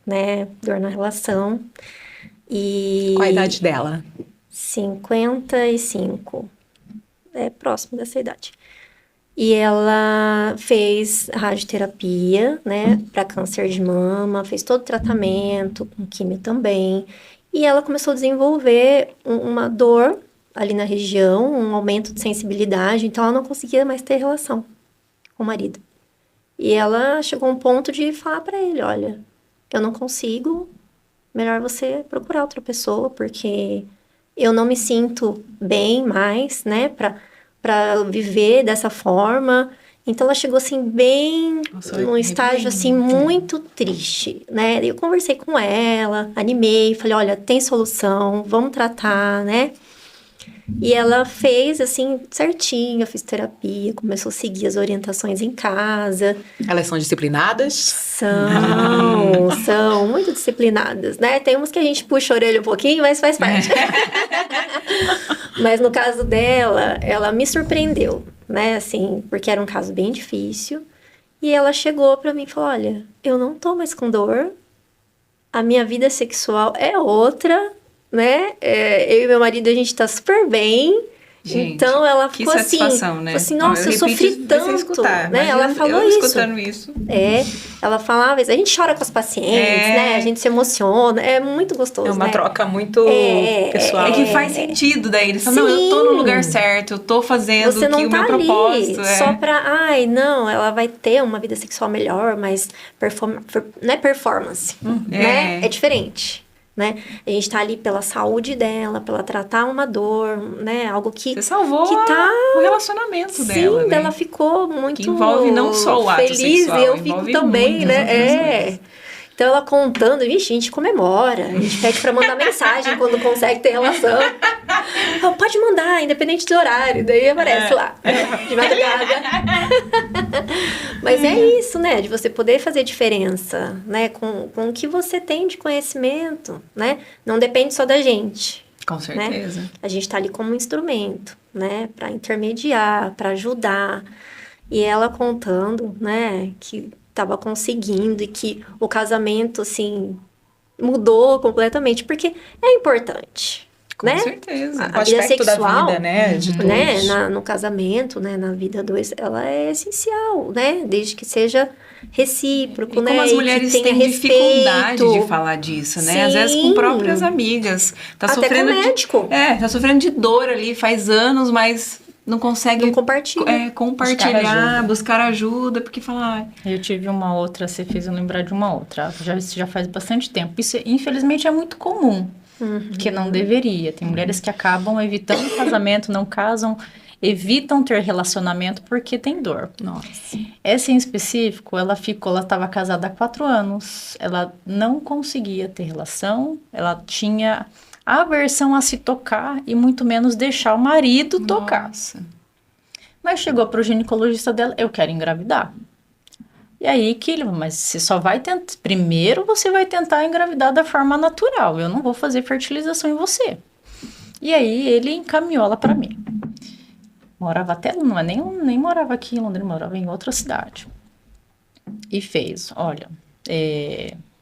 né, dor na relação. E qual a idade dela? 55. É próximo dessa idade. E ela fez radioterapia, né, para câncer de mama, fez todo o tratamento, com químio também. E ela começou a desenvolver uma dor ali na região, um aumento de sensibilidade, então ela não conseguia mais ter relação com o marido. E ela chegou a um ponto de falar para ele, olha, eu não consigo, melhor você procurar outra pessoa, porque eu não me sinto bem mais, né, para viver dessa forma. Então, ela chegou, assim, bem num estágio, assim, muito triste, né. Eu conversei com ela, animei, falei, olha, tem solução, vamos tratar, né. E ela fez, assim, certinho a fisioterapia, começou a seguir as orientações em casa. Elas são disciplinadas? São muito disciplinadas, né? Tem umas que a gente puxa a orelha um pouquinho, mas faz parte. Mas no caso dela, ela me surpreendeu, né? Assim, porque era um caso bem difícil. E ela chegou pra mim e falou, olha, eu não tô mais com dor, a minha vida sexual é outra, né? Eu e meu marido, a gente tá super bem. Gente, então ela que ficou assim, satisfação, né? falou assim, nossa, eu repito sofri isso pra você tanto, escutar. né? Imagina Ela falou eu isso. escutando isso. Ela falava isso. A gente chora com as pacientes, né? A gente se emociona. É muito gostoso, É uma né? troca muito pessoal. É que faz sentido daí. Eles falam, não, eu tô no lugar certo, eu tô fazendo Você não o tá meu ali propósito. só pra, ai, não, ela vai ter uma vida sexual melhor, mas não é performance, né? É diferente. Né? A gente tá ali pela saúde dela, pela tratar uma dor, né? Algo que... Você salvou que tá... o relacionamento dela, Sim, né? ela ficou muito Que envolve não só o ato feliz, sexual, eu fico envolve também, muitas né? outras coisas. Então ela contando, vixe, a gente comemora, a gente pede pra mandar mensagem quando consegue ter relação. Ela, pode mandar, independente do horário, daí aparece lá, de madrugada. Mas é isso, né? De você poder fazer diferença, né? Com o que você tem de conhecimento, né? Não depende só da gente. Com certeza. Né? A gente tá ali como instrumento, né? Pra intermediar, pra ajudar. E ela contando, né? Que tava conseguindo e que o casamento, assim, mudou completamente. Porque é importante, Com né? certeza. A vida aspecto sexual, da vida, né? De todos. né? No casamento, né? Na vida dois, ela é essencial, né? Desde que seja recíproco, E né? como as mulheres que tenha têm respeito. dificuldade de falar disso, né? Às vezes com Sim. próprias amigas. Tá Até sofrendo com médico. tá sofrendo de dor ali, faz anos, mas não consegue Não compartilha. compartilhar, buscar ajuda, porque fala... Eu tive uma outra, você fez eu lembrar de uma outra, já faz bastante tempo. Isso, infelizmente, é muito comum, que não deveria. Tem mulheres que acabam evitando casamento, não casam, evitam ter relacionamento porque tem dor. Nossa. Essa em específico, ela estava casada há 4 anos, ela não conseguia ter relação, ela tinha aversão a se tocar e muito menos deixar o marido tocar. Nossa. Mas chegou para o ginecologista dela, eu quero engravidar. E aí que ele, mas você só vai tentar, primeiro você vai tentar engravidar da forma natural, eu não vou fazer fertilização em você. E aí ele encaminhou ela para mim. Morava até, não é nem morava aqui em Londrina, morava em outra cidade. E fez, olha,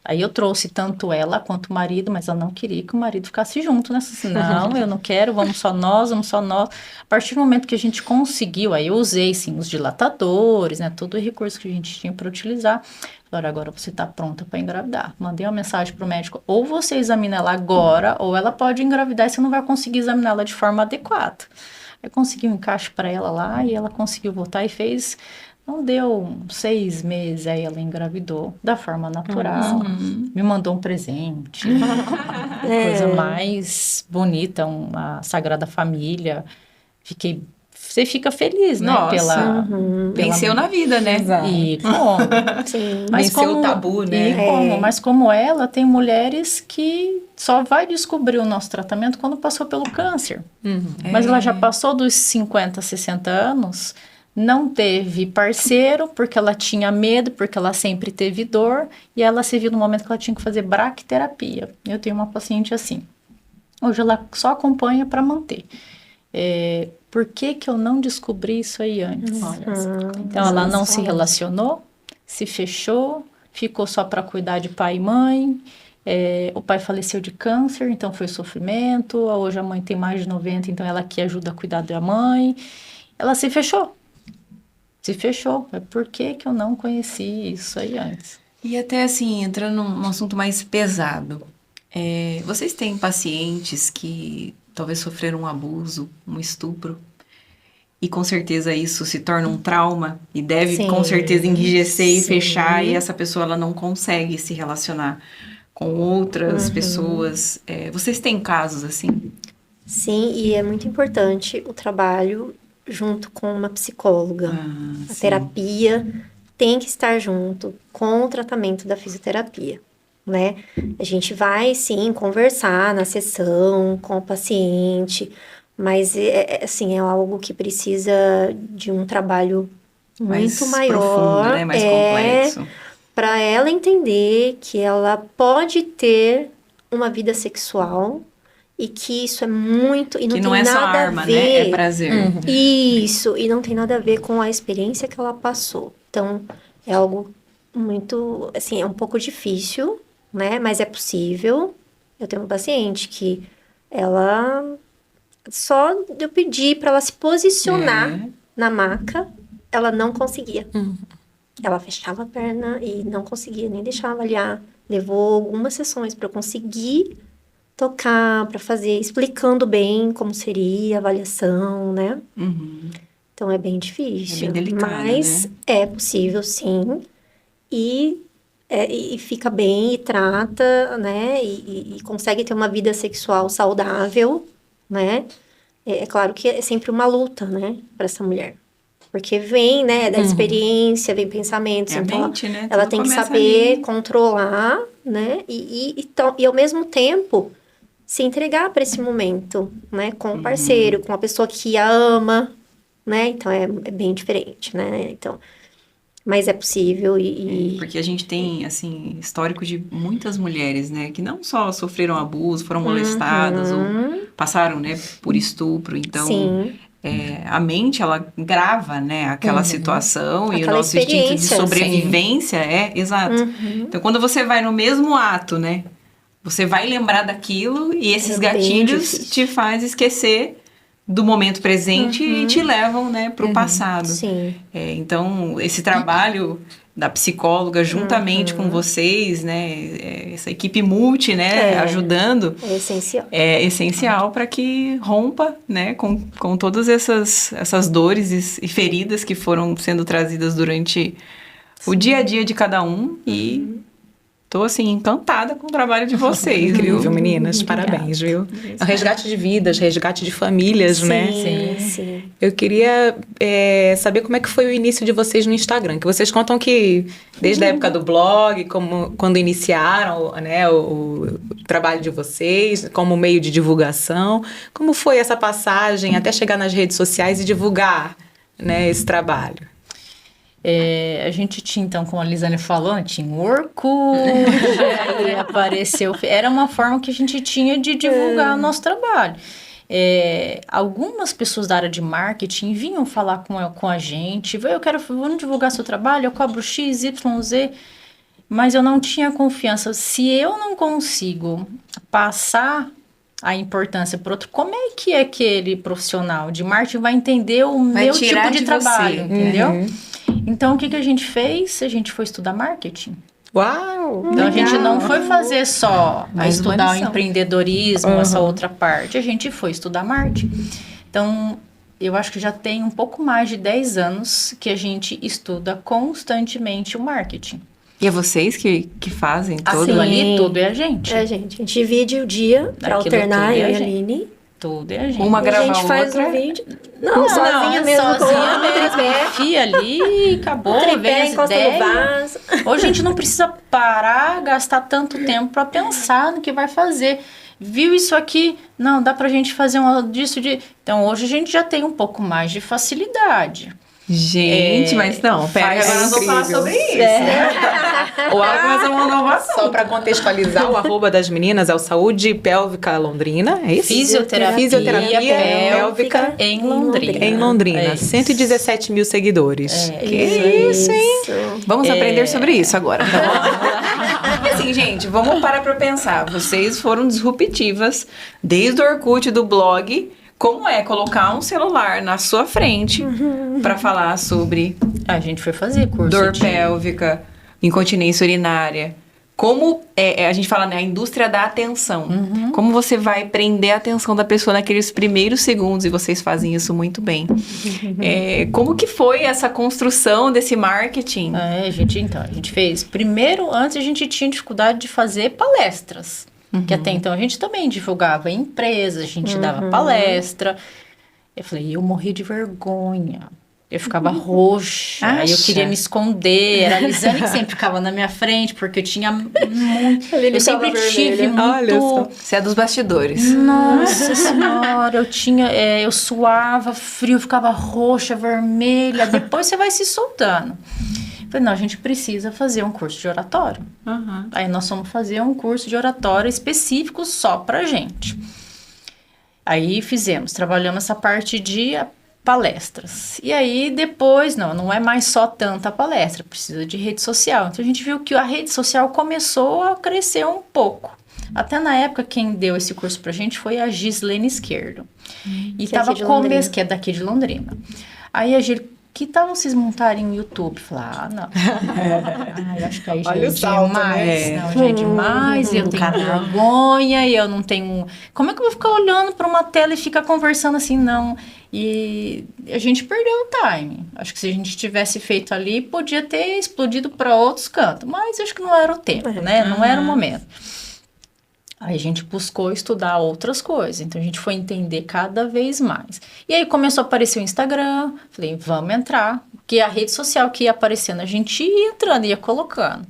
aí eu trouxe tanto ela quanto o marido, mas ela não queria que o marido ficasse junto nessa. Não, eu não quero, vamos só nós. A partir do momento que a gente conseguiu, aí eu usei, sim, os dilatadores, né, todo o recurso que a gente tinha para utilizar. Falei, agora você está pronta para engravidar. Mandei uma mensagem para o médico, ou você examina ela agora, ou ela pode engravidar e você não vai conseguir examiná-la de forma adequada. Aí consegui um encaixe para ela lá, e ela conseguiu voltar e fez... Não deu 6 meses, aí ela engravidou da forma natural. Me mandou um presente. Coisa mais bonita, uma Sagrada Família. Você fica feliz, né? Nossa. Venceu na vida, né? Exato. E como? Sim. Venceu o tabu, né? Mas como ela, tem mulheres que só vai descobrir o nosso tratamento quando passou pelo câncer. Mas ela já passou dos 50, 60 anos... Não teve parceiro, porque ela tinha medo, porque ela sempre teve dor, e ela se viu no momento que ela tinha que fazer braquiterapia. Eu tenho uma paciente assim. Hoje ela só acompanha para manter. Por que eu não descobri isso aí antes? Então, ela não se relacionou, se fechou, ficou só para cuidar de pai e mãe. O pai faleceu de câncer, então foi sofrimento. Hoje a mãe tem mais de 90, então ela que ajuda a cuidar da mãe. Ela se fechou. Por que eu não conheci isso aí antes? E até assim, entrando num assunto mais pesado. Vocês têm pacientes que talvez sofreram um abuso, um estupro, e com certeza isso se torna um trauma e deve com certeza enrijecer e fechar, e essa pessoa ela não consegue se relacionar com outras pessoas. Vocês têm casos assim? Sim, e é muito importante o trabalho junto com uma psicóloga. A terapia tem que estar junto com o tratamento da fisioterapia, né? A gente vai, sim, conversar na sessão com o paciente, mas, assim, é algo que precisa de um trabalho muito maior. Profundo, né? Mais complexo. Para ela entender que ela pode ter uma vida sexual e que isso é muito... E não que tem não é nada só arma, a ver, né? É prazer. Isso, e não tem nada a ver com a experiência que ela passou. Então, é algo muito... Assim, é um pouco difícil, né? Mas é possível. Eu tenho uma paciente que ela Só de eu pedir para ela se posicionar na maca, ela não conseguia. Ela fechava a perna e não conseguia nem deixar avaliar. Levou algumas sessões para eu conseguir tocar, para fazer, explicando bem como seria a avaliação, né? Então é bem difícil. É bem delicado, mas né? é possível, sim. E fica bem e trata, né? E consegue ter uma vida sexual saudável, né? É claro que é sempre uma luta, né? Para essa mulher. Porque vem, né, da experiência, vem pensamentos. É a Então, mente, né? ela Tudo tem que começa saber ali. controlar, né? E ao mesmo tempo, se entregar para esse momento, né? Com o parceiro, com a pessoa que a ama, né? Então, é bem diferente, né? Então, mas é possível Porque a gente tem, assim, histórico de muitas mulheres, né? Que não só sofreram abuso, foram molestadas ou passaram, né, por estupro. Então, Sim. a mente, ela grava, né, aquela situação e o Aquela nosso instinto de experiência, sobrevivência exato. Então, quando você vai no mesmo ato, né, você vai lembrar daquilo e esses É bem gatilhos difícil. te faz esquecer do momento presente e te levam, né, para o passado. Sim. Então, esse trabalho da psicóloga juntamente com vocês, né, essa equipe multi, né, ajudando, É essencial. é essencial para que rompa, né, com todas essas dores e feridas que foram sendo trazidas durante o dia a dia de cada um e tô, assim, encantada com o trabalho de vocês, Incrível, viu? meninas. Parabéns, viu? É um resgate de vidas, resgate de famílias, né? Sim. Eu queria saber como é que foi o início de vocês no Instagram. Que vocês contam que desde a época do blog, quando iniciaram, né, o trabalho de vocês, como meio de divulgação. Como foi essa passagem até chegar nas redes sociais e divulgar, né, esse trabalho? A gente tinha, então, como a Lisane falou, tinha o Orkut, aí apareceu... Era uma forma que a gente tinha de divulgar o nosso trabalho. Algumas pessoas da área de marketing vinham falar com a gente, vamos divulgar seu trabalho, eu cobro X, Y, Z, mas eu não tinha confiança. Se eu não consigo passar a importância para outro, como é que aquele profissional de marketing vai entender o meu tipo de trabalho, entendeu? Então, o que a gente fez? A gente foi estudar marketing. Uau! Então, a gente não foi fazer só Mais uma estudar o lição. empreendedorismo, essa outra parte. A gente foi estudar marketing. Então, eu acho que já tem um pouco mais de 10 anos que a gente estuda constantemente o marketing. E é vocês que fazem todo Aquilo ali, Sim. tudo é a gente. A gente divide o dia pra Aquilo alternar, tudo é eu a e a gente. Aline. Tudo é a gente. Uma E a grava gente a faz outra. um vídeo. Não, sozinha mesmo. sozinha com o mesmo. tripé. Enfia ali, acabou, vem Tripé, as encosta no ideias. vaso. Hoje a gente não precisa parar, gastar tanto tempo para pensar no que vai fazer. Viu isso aqui? Não, dá pra gente fazer disso de... Então, hoje a gente já tem um pouco mais de facilidade. Gente, mas não, pera, faz- agora nós vamos falar incrível. sobre isso. Ou agora começa uma inovação. Só para contextualizar, o arroba das meninas é o Saúde Pélvica Londrina, é isso? Fisioterapia pélvica em Londrina. em Londrina. É isso. 117 mil seguidores. Que isso, hein? Vamos aprender sobre isso agora. E assim, gente, vamos parar pra pensar. Vocês foram disruptivas desde o Orkut, do blog. Como é colocar um celular na sua frente pra falar sobre A gente foi fazer curso dor de... pélvica, incontinência urinária? Como a gente fala, né, a indústria da atenção. Como você vai prender a atenção da pessoa naqueles primeiros segundos, e vocês fazem isso muito bem. Como que foi essa construção desse marketing? a gente fez... Primeiro, antes a gente tinha dificuldade de fazer palestras. Que até então a gente também divulgava em empresas, a gente dava palestra. Eu falei, eu morri de vergonha. Eu ficava roxa, aí eu Acha? queria me esconder. Era a Lisane que sempre ficava na minha frente, porque eu tinha muito... Ele Eu sempre ficava tive vermelha. Olha só. muito... Você é dos bastidores. Nossa senhora, eu suava frio, ficava roxa, vermelha. Depois você vai se soltando. Falei, não, a gente precisa fazer um curso de oratório. Aí nós fomos fazer um curso de oratório específico só pra gente. Aí trabalhamos essa parte de palestras. E aí depois, não é mais só tanta palestra, precisa de rede social. Então a gente viu que a rede social começou a crescer um pouco. Até na época, quem deu esse curso pra gente foi a Gislene Esquerdo. E Que é tava aqui de Londrina. que é daqui de Londrina. Aí a Gil, que tal vocês montarem um YouTube? Falei, não. Ai, acho que aí já Olha é o salto, demais. né? Não, já é demais. Eu tenho vergonha e eu não tenho... Como é que eu vou ficar olhando para uma tela e ficar conversando assim? Não. E a gente perdeu o time. Acho que se a gente tivesse feito ali, podia ter explodido para outros cantos. Mas acho que não era o tempo, né? Não era o momento. Aí a gente buscou estudar outras coisas, então a gente foi entender cada vez mais. E aí começou a aparecer o Instagram, falei, vamos entrar, que é a rede social que ia aparecendo, a gente ia entrando, ia colocando.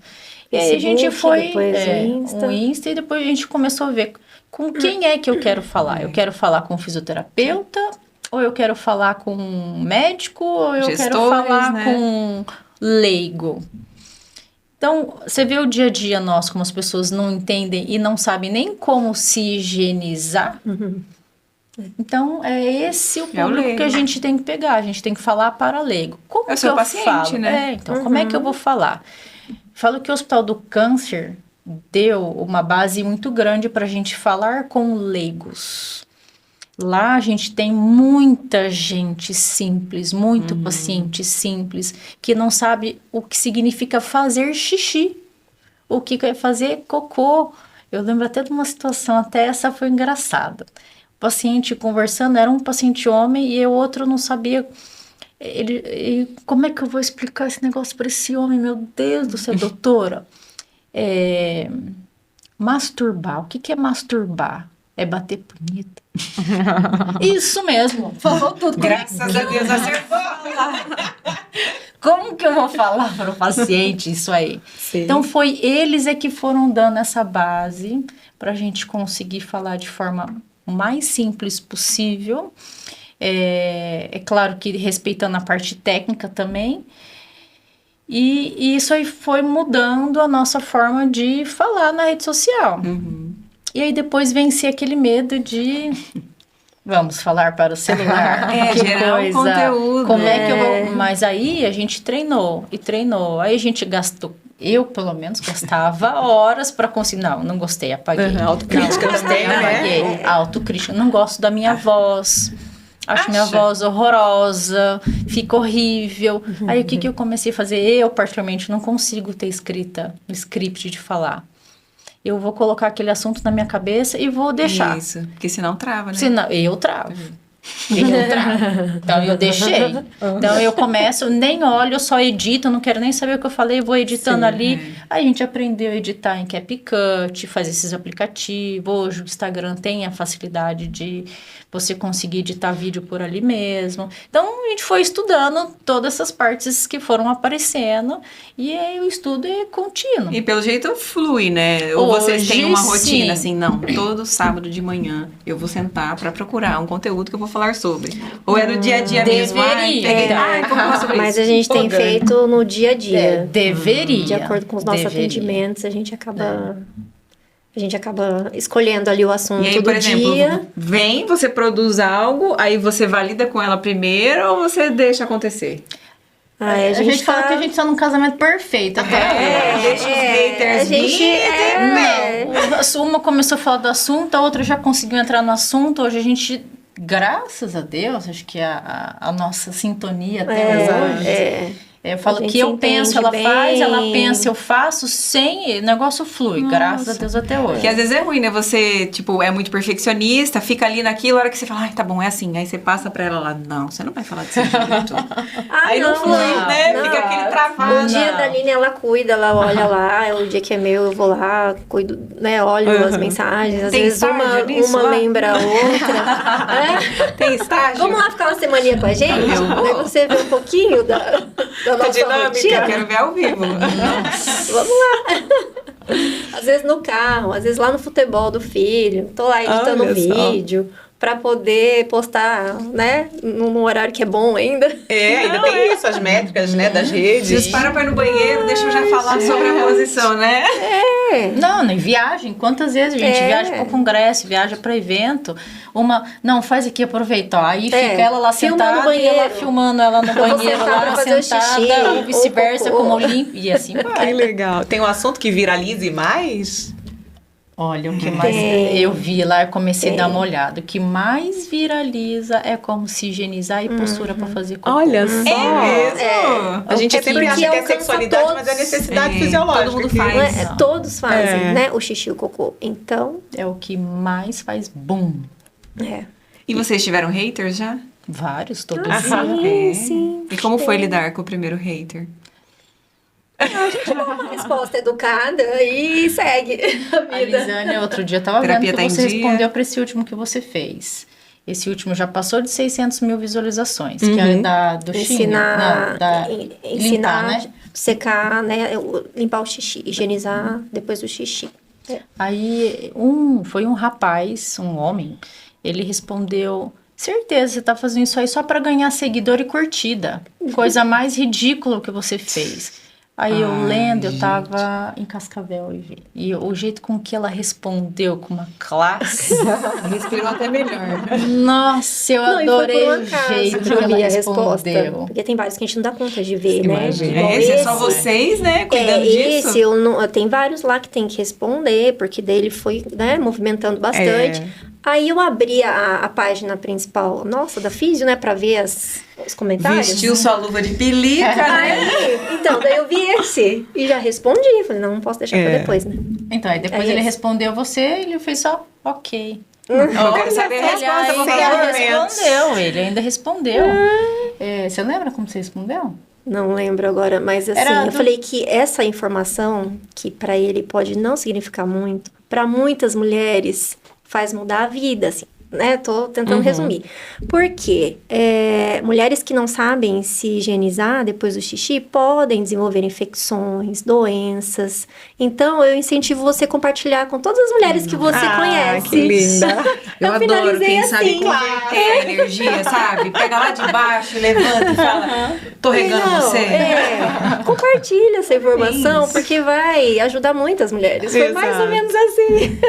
E aí a gente foi, depois o Insta, e depois a gente começou a ver com quem é que eu quero falar. Eu quero falar com um fisioterapeuta, ou eu quero falar com um médico, ou eu quero falar com um leigo. Então, você vê o dia a dia nosso, como as pessoas não entendem e não sabem nem como se higienizar. Então, é esse o público que a gente tem que pegar. A gente tem que falar para leigo. Como É o que seu eu paciente, falo? né? Então, como é que eu vou falar? Falo que o Hospital do Câncer deu uma base muito grande para a gente falar com leigos. Lá a gente tem muita gente simples, muito paciente simples, que não sabe o que significa fazer xixi, o que é fazer cocô. Eu lembro até de uma situação, até essa foi engraçada. O paciente conversando, era um paciente homem e o outro não sabia. Como é que eu vou explicar esse negócio para esse homem? Meu Deus do céu, doutora. Masturbar, o que é masturbar? É bater punheta. Isso mesmo. Falou tudo. Graças a Deus acertou. Como que eu vou falar para o paciente isso aí? Sim. Então, eles que foram dando essa base para a gente conseguir falar de forma mais simples possível. É claro que respeitando a parte técnica também. E isso aí foi mudando a nossa forma de falar na rede social. E aí depois venci aquele medo de vamos falar para o celular. Gerar um conteúdo. Como é que eu vou... Mas aí a gente treinou e treinou. Aí a gente gastou, eu pelo menos gastava horas para conseguir. Não gostei, apaguei. Autocrítica não gostei, também, apaguei. né? Autocrítica, não gosto da minha voz. Acho minha voz horrorosa, fica horrível. Aí o que eu comecei a fazer? Eu, particularmente, não consigo ter um script de falar. Eu vou colocar aquele assunto na minha cabeça e vou deixar. Isso, porque senão trava, né? Senão, eu travo. Então eu deixei. Então eu começo, nem olho, eu só edito, não quero nem saber o que eu falei, vou editando ali. Aí a gente aprendeu a editar em CapCut, faz esses aplicativos. Hoje o Instagram tem a facilidade de você conseguir editar vídeo por ali mesmo. Então a gente foi estudando todas essas partes que foram aparecendo e aí o estudo é contínuo. E pelo jeito flui, né? Ou vocês têm uma rotina, sim. assim, não, todo sábado de manhã eu vou sentar pra procurar um conteúdo que eu vou falar sobre. Ou é no dia a dia mesmo? Deveria. Vou falar sobre Mas isso. a gente tem feito no dia a dia. Deveria. De acordo com os nossos atendimentos, a gente acaba escolhendo ali o assunto E aí, do por exemplo, dia. você produz algo, aí você valida com ela primeiro ou você deixa acontecer? Aí A gente fala que a gente tá num casamento perfeito até hoje. Deixa os haters a gente Não, uma começou a falar do assunto, a outra já conseguiu entrar no assunto. Hoje a gente, graças a Deus, acho que a nossa sintonia até hoje. Eu falo que eu penso, ela faz, ela pensa, eu faço, o negócio flui, graças a Deus até hoje. Porque às vezes é ruim, né? Você, tipo, é muito perfeccionista, fica ali naquilo, a hora que você fala, ai, tá bom, é assim. Aí você passa pra ela lá, não, você não vai falar desse jeito. Aí não flui, né? não. Fica aquele travado. O dia da Aline, ela cuida, ela olha lá, o dia que é meu, eu vou lá, cuido, né, olho as mensagens. Às Tem vezes estágio nisso uma lá? lembra a outra. Tem estágio? Vamos lá ficar uma semaninha com a gente? Daí você vê um pouquinho da nossa dinâmica, rotina. quero ver ao vivo. Vamos lá. Às vezes no carro, às vezes lá no futebol do filho. Tô lá editando um vídeo pra poder postar, né? Num horário que é bom ainda. Ainda tem isso, as métricas, né, das redes. Dispara pra ir no banheiro, deixa eu já falar sobre a posição, né? Não, nem viagem. Quantas vezes a gente viaja para o congresso, viaja para evento. Não, faz aqui, aproveita. Ó. Aí fica ela lá sentada e ela filmando ela no banheiro lá sentada, ou vice-versa, como limpa. E assim vai. Que legal. Tem um assunto que viralize mais? Olha, o que mais eu vi lá, eu comecei a dar uma olhada. O que mais viraliza é como se higienizar e postura para fazer cocô. Olha só. É mesmo? A gente sempre acha que é sexualidade, mas é necessidade fisiológica. Todo mundo que- faz. Não é? Todos fazem, né? O xixi e o cocô. Então, É o que mais faz boom. é. E vocês tiveram haters já? Vários, todos Ah, os sim, É. sim. E como foi lidar com o primeiro hater? Uma resposta educada e segue a A vida. Lisane, outro dia, tava Terapia vendo tá que em você dia. respondeu para esse último que você fez. Esse último já passou de 600 mil visualizações, que é da do Ensinar, limpar, ensinar, né? secar, né? Limpar o xixi, higienizar depois do xixi. Aí, foi um rapaz, um homem, ele respondeu: certeza, você tá fazendo isso aí só para ganhar seguidor e curtida. Coisa mais ridícula que você fez. Aí eu lendo, eu tava em Cascavel e vi. E o jeito com que ela respondeu, com uma classe. Respirou até melhor. Nossa, eu Não, e adorei foi por um o acaso jeito que que eu ela vi a resposta. respondeu. Porque tem vários que a gente não dá conta de ver, né? Imagina. Igual Esse é só esse. vocês, né? Cuidando disso. Esse, tem vários lá que tem que responder, porque dele foi, né, movimentando bastante. Aí eu abri a página principal, nossa, da Físio, né, pra ver os comentários. Vestiu sua luva de pelica, né? Aí, então, daí eu vi esse e já respondi. Falei, não posso deixar pra depois, né? Então, aí depois É ele esse. respondeu você, ele fez só ok. Eu quero saber a Ele resposta, vou falar ainda argumentos. respondeu, ele ainda respondeu. Você lembra como você respondeu? Não lembro agora, mas assim, Era eu falei que essa informação, que pra ele pode não significar muito, pra muitas mulheres faz mudar a vida, assim, né? Tô tentando resumir. Porque mulheres que não sabem se higienizar depois do xixi podem desenvolver infecções, doenças. Então, eu incentivo você a compartilhar com todas as mulheres que você conhece. Que linda. Eu adoro finalizei quem sabe assim. converter a energia, sabe? Pega lá de baixo, levanta e fala, tô regando Não, você. compartilha essa informação, Isso. porque vai ajudar muitas mulheres. Foi mais ou Exato. menos assim.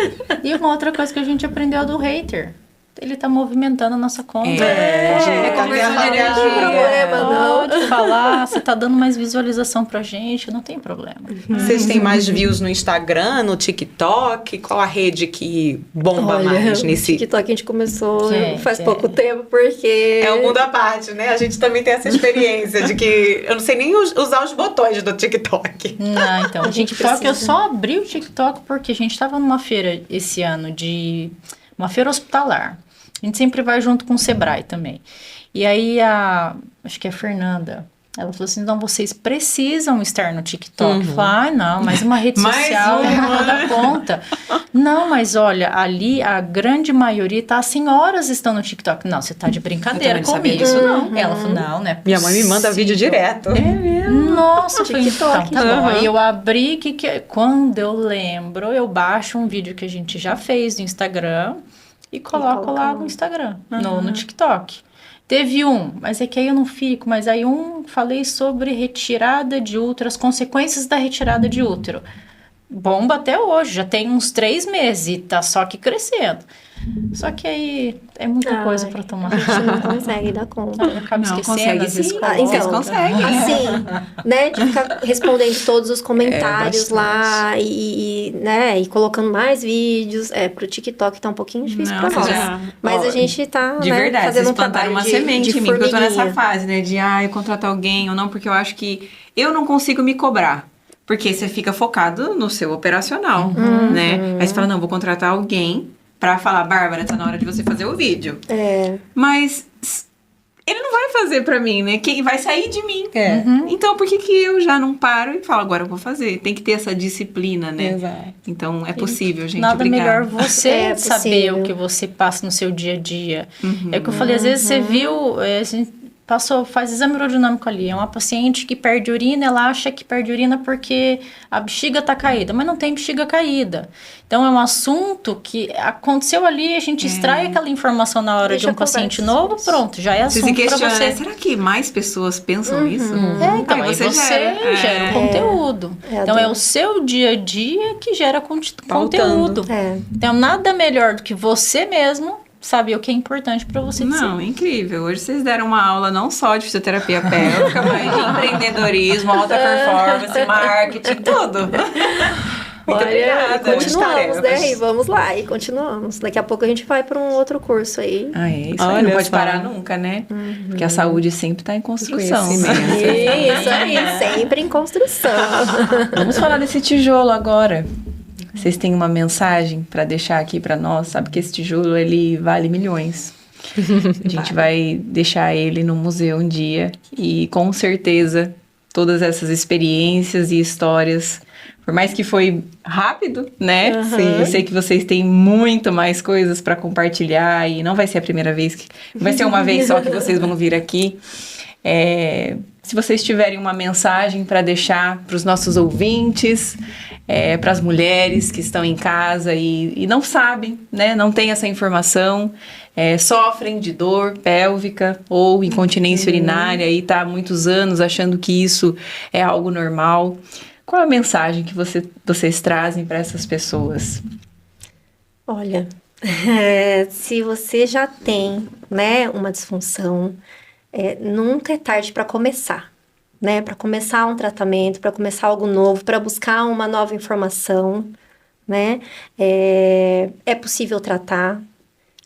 E uma outra coisa que a gente aprendeu do hater. Ele tá movimentando a nossa conta. É conversão de energia. Não tem problema, não. Pode falar, você tá dando mais visualização pra gente, não tem problema. Vocês têm mais views no Instagram, no TikTok? Qual a rede que bomba mais o nesse... TikTok a gente começou Gente, faz pouco tempo, porque... É o mundo à parte, né? A gente também tem essa experiência de que eu não sei nem usar os botões do TikTok. Não, então, o gente TikTok, eu precisa. só abri o TikTok porque a gente tava numa feira esse ano uma feira hospitalar. A gente sempre vai junto com o Sebrae também. E aí, acho que é a Fernanda, ela falou assim, então vocês precisam estar no TikTok. Eu falei, não, mas uma rede Mais social eu não vou dar conta. Não, mas olha, ali a grande maioria tá, as senhoras estão no TikTok. Não, você tá de brincadeira Eu também não sabia comigo. disso, não. Ela falou, não é Minha mãe me manda vídeo possível. direto. Nossa, foi TikTok. então, tá bom. Aí eu abri, quando eu lembro, eu baixo um vídeo que a gente já fez no Instagram e coloco lá no Instagram, no TikTok. Teve mas é que aí eu não fico, mas aí falei sobre retirada de útero, as consequências da retirada de útero. Bomba até hoje, já tem uns 3 meses e tá só que crescendo. Só que aí é muita coisa pra tomar. A gente não consegue dar conta. Eu acabo Não, esquecendo, consegue às vezes sim. coloco. Vocês conseguem. Assim, né, de ficar respondendo todos os comentários lá né, e colocando mais vídeos. Pro TikTok tá um pouquinho difícil pra Nossa, nós. já- Mas ó, a gente tá, De né, verdade, fazendo vocês um trabalho plantaram uma de semente em mim, porque eu tô nessa formiguinha. fase, né? De, eu contratar alguém ou não, porque eu acho que eu não consigo me cobrar. Porque você fica focado no seu operacional, né? Aí você fala, não, vou contratar alguém pra falar, Bárbara, tá na hora de você fazer o vídeo. Mas ele não vai fazer pra mim, né? Quem vai sair de mim. Então, por que eu já não paro e falo, agora eu vou fazer? Tem que ter essa disciplina, né? Exato. Então, é possível, gente. Nada Obrigada. melhor você É saber possível. o que você passa no seu dia a dia. É o que eu falei, às vezes você viu, a gente faz exame urodinâmico ali, é uma paciente que perde urina, ela acha que perde urina porque a bexiga tá caída, mas não tem bexiga caída. Então é um assunto que aconteceu ali, a gente extrai aquela informação na hora Deixa de um eu conversar paciente novo, isso. pronto, já é Você se assunto pra questiona, você. né? Será que mais pessoas pensam isso? Então, aí você gera o conteúdo. Então, é o seu dia a dia que gera conteúdo. Então, nada melhor do que você mesmo saber o que é importante pra você dizer. Não, incrível. Hoje vocês deram uma aula não só de fisioterapia pélvica, mas de empreendedorismo, alta performance, marketing, tudo. Muito obrigada. Continuamos, né? E vamos lá, e continuamos. Daqui a pouco a gente vai para um outro curso aí. Ah, é isso aí. Não pode parar nunca, né? Porque a saúde sempre está em construção. Isso aí, sempre em construção. Vamos falar desse tijolo agora. Vocês têm uma mensagem para deixar aqui para nós? Sabe que esse tijolo, ele vale milhões. A gente vai deixar ele no museu um dia. E com certeza, todas essas experiências e histórias, por mais que foi rápido, né? Sim. Eu sei que vocês têm muito mais coisas para compartilhar. E não vai ser a primeira vez não vai ser uma vez só que vocês vão vir aqui. Se vocês tiverem uma mensagem para deixar para os nossos ouvintes, para as mulheres que estão em casa e não sabem, né, não têm essa informação, sofrem de dor pélvica ou incontinência urinária e tá há muitos anos achando que isso é algo normal. Qual é a mensagem que vocês trazem para essas pessoas? Olha, se você já tem, né, uma disfunção, nunca é tarde para começar, né? Para começar um tratamento, para começar algo novo, para buscar uma nova informação, né? É possível tratar.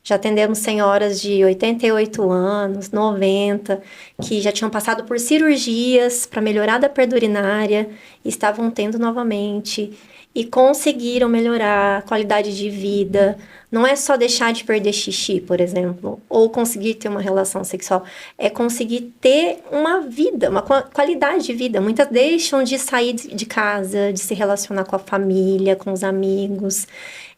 Já atendemos senhoras de 88 anos, 90, que já tinham passado por cirurgias para melhorar da perda urinária e estavam tendo novamente e conseguiram melhorar a qualidade de vida. Não é só deixar de perder xixi, por exemplo, ou conseguir ter uma relação sexual. É conseguir ter uma vida, uma qualidade de vida. Muitas deixam de sair de casa, de se relacionar com a família, com os amigos.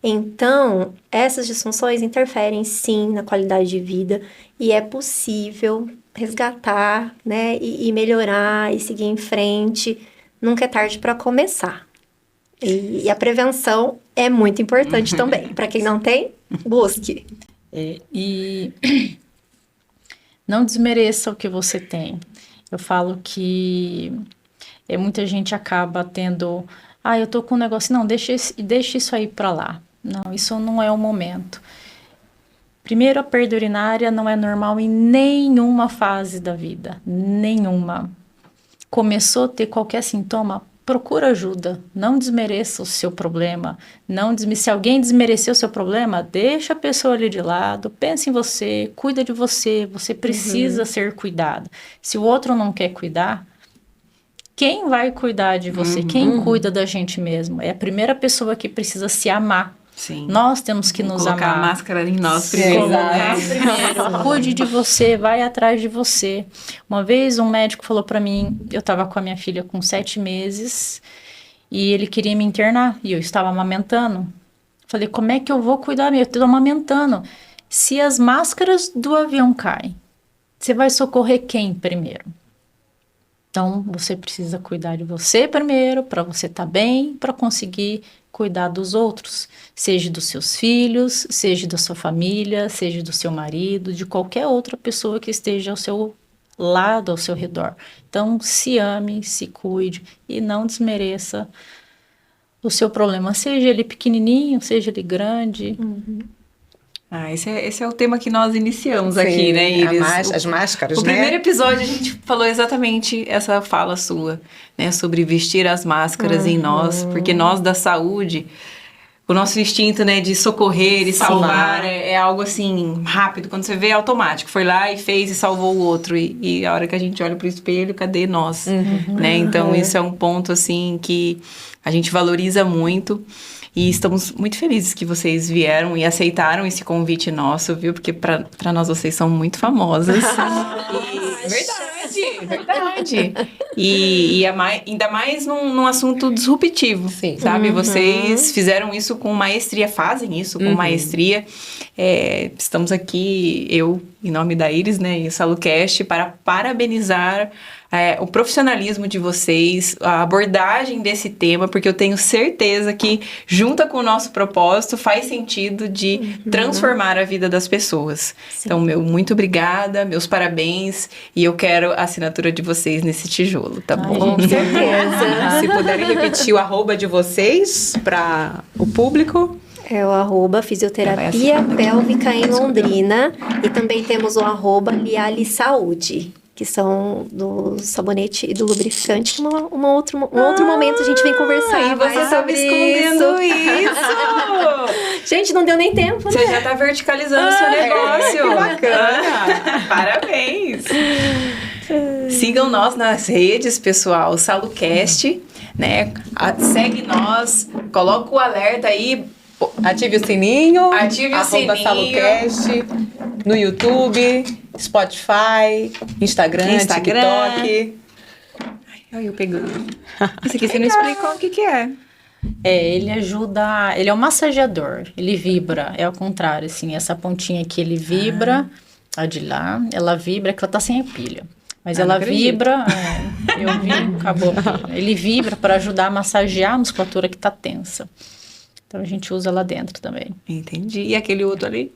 Então, essas disfunções interferem, sim, na qualidade de vida. E é possível resgatar, né, e melhorar, e seguir em frente. Nunca é tarde para começar. E a prevenção é muito importante também. Para quem não tem, busque. E não desmereça o que você tem. Eu falo que muita gente acaba tendo... eu tô com um negócio... Não, deixa isso aí para lá. Não, isso não é o momento. Primeiro, a perda urinária não é normal em nenhuma fase da vida. Nenhuma. Começou a ter qualquer sintoma... Procura ajuda, não desmereça o seu problema, se alguém desmereceu o seu problema, deixa a pessoa ali de lado, pensa em você, cuida de você, você precisa ser cuidado. Se o outro não quer cuidar, quem vai cuidar de você? Quem cuida da gente mesmo? É a primeira pessoa que precisa se amar. Sim. Nós temos que nos amar. Colocar a máscara em nós primeiro. Primeiro. Cuide de você, vai atrás de você. Uma vez um médico falou pra mim, eu tava com a minha filha com 7 meses e ele queria me internar e eu estava amamentando. Falei, como é que eu vou cuidar? Eu tô amamentando. Se as máscaras do avião caem, você vai socorrer quem primeiro? Então, você precisa cuidar de você primeiro, para você estar bem, para conseguir cuidar dos outros. Seja dos seus filhos, seja da sua família, seja do seu marido, de qualquer outra pessoa que esteja ao seu lado, ao seu redor. Então, se ame, se cuide e não desmereça o seu problema. Seja ele pequenininho, seja ele grande. Esse é o tema que nós iniciamos aqui, né, Iris? As máscaras, né? O primeiro episódio a gente falou exatamente essa fala sua, né? Sobre vestir as máscaras em nós, porque nós da saúde, o nosso instinto, né, de socorrer e salvar é algo assim, rápido. Quando você vê, é automático. Foi lá e fez e salvou o outro. E a hora que a gente olha pro espelho, cadê nós? Né? Então, isso é um ponto, assim, que a gente valoriza muito. E estamos muito felizes que vocês vieram e aceitaram esse convite nosso, viu? Porque para nós vocês são muito famosas. Verdade. E ainda mais num assunto disruptivo, sabe? Vocês fizeram isso com maestria, fazem isso com maestria. Estamos aqui, eu, em nome da Iris, né, e o SaluCast, para parabenizar o profissionalismo de vocês, a abordagem desse tema, porque eu tenho certeza que, junto com o nosso propósito, faz sentido de transformar a vida das pessoas. Sim. Então, muito obrigada, meus parabéns, e eu quero a assinatura de vocês nesse tijolo, tá bom? Com certeza. Se puderem repetir o @, de vocês para o público. É o @fisioterapia pélvica em Londrina, e também temos o @Liali Saúde. que são do sabonete e do lubrificante. Um outro momento a gente vem conversar E você mais tá sobre escondendo isso! Gente, não deu nem tempo, né? Você já tá verticalizando o seu negócio. Que bacana! Parabéns! Sigam nós nas redes, pessoal, SaluCast, né? Segue nós, coloca o alerta aí. Ative o sininho. Ative o sininho. SaluCast, no YouTube, Spotify, Instagram, TikTok. Olha eu pegando. Isso aqui você não explicou o que é. Ele ajuda, ele é um massageador, ele vibra, é ao contrário, assim, essa pontinha aqui ele vibra, a de lá, ela vibra, que ela tá sem a pilha. Mas ela vibra, eu vi, acabou a pilha. Ele vibra para ajudar a massagear a musculatura que tá tensa. Então a gente usa lá dentro também. Entendi. E aquele outro ali?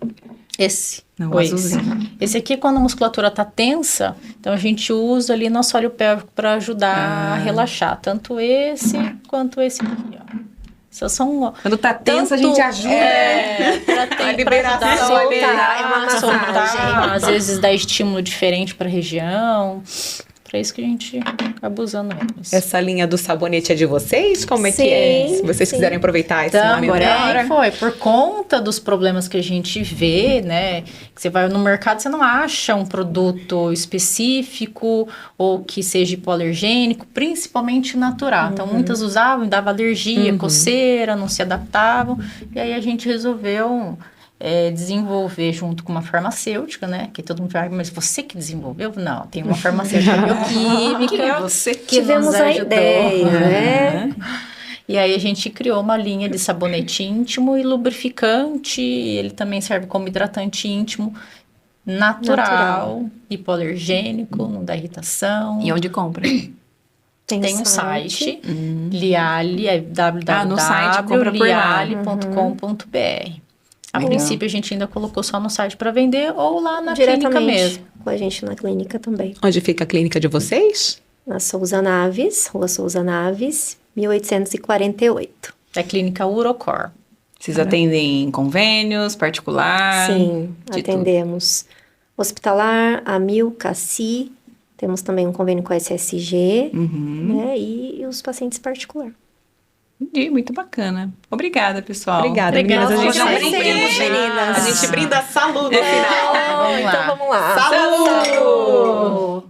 Esse. Não, ou azulzinho. Esse aqui, quando a musculatura tá tensa, então a gente usa ali nosso óleo pélvico para ajudar a relaxar. Tanto esse quanto esse aqui, ó. São, quando tá tenso, a gente ajuda. A liberação, ajudar a soltar, é uma soltar, às vezes dá estímulo diferente para a região. Para isso que a gente acaba usando eles. Essa linha do sabonete é de vocês? Como é que é? Se vocês quiserem aproveitar esse momento. Também foi, por conta dos problemas que a gente vê, né? Que você vai no mercado, você não acha um produto específico ou que seja hipoalergênico, principalmente natural. Então, muitas usavam, dava alergia, coceira, não se adaptavam. E aí a gente resolveu desenvolver junto com uma farmacêutica, né? Que todo mundo fala, mas você que desenvolveu? Não, tem uma farmacêutica bioquímica. Que é você que tivemos nos a ajudou. ideia, né? E aí a gente criou uma linha de sabonete íntimo e lubrificante. Ele também serve como hidratante íntimo natural. Hipoalergênico, não dá irritação. E onde compra? Tem um site, Liale, é no site, compra por lá. www.liale.com.br. A princípio, a gente ainda colocou só no site para vender ou lá na clínica mesmo. Com a gente na clínica também. Onde fica a clínica de vocês? Na Souza Naves, Rua Souza Naves, 1848. É clínica Urocor. Vocês atendem convênios, particular? Sim, de atendemos hospitalar, Amil, Cassi. Temos também um convênio com a SSG, né? E os pacientes particular. Entendi, muito bacana. Obrigada, pessoal. Obrigada, meninas. A gente Obrigada, meninas. A gente brinda saúde no final. Então vamos lá. Saúde!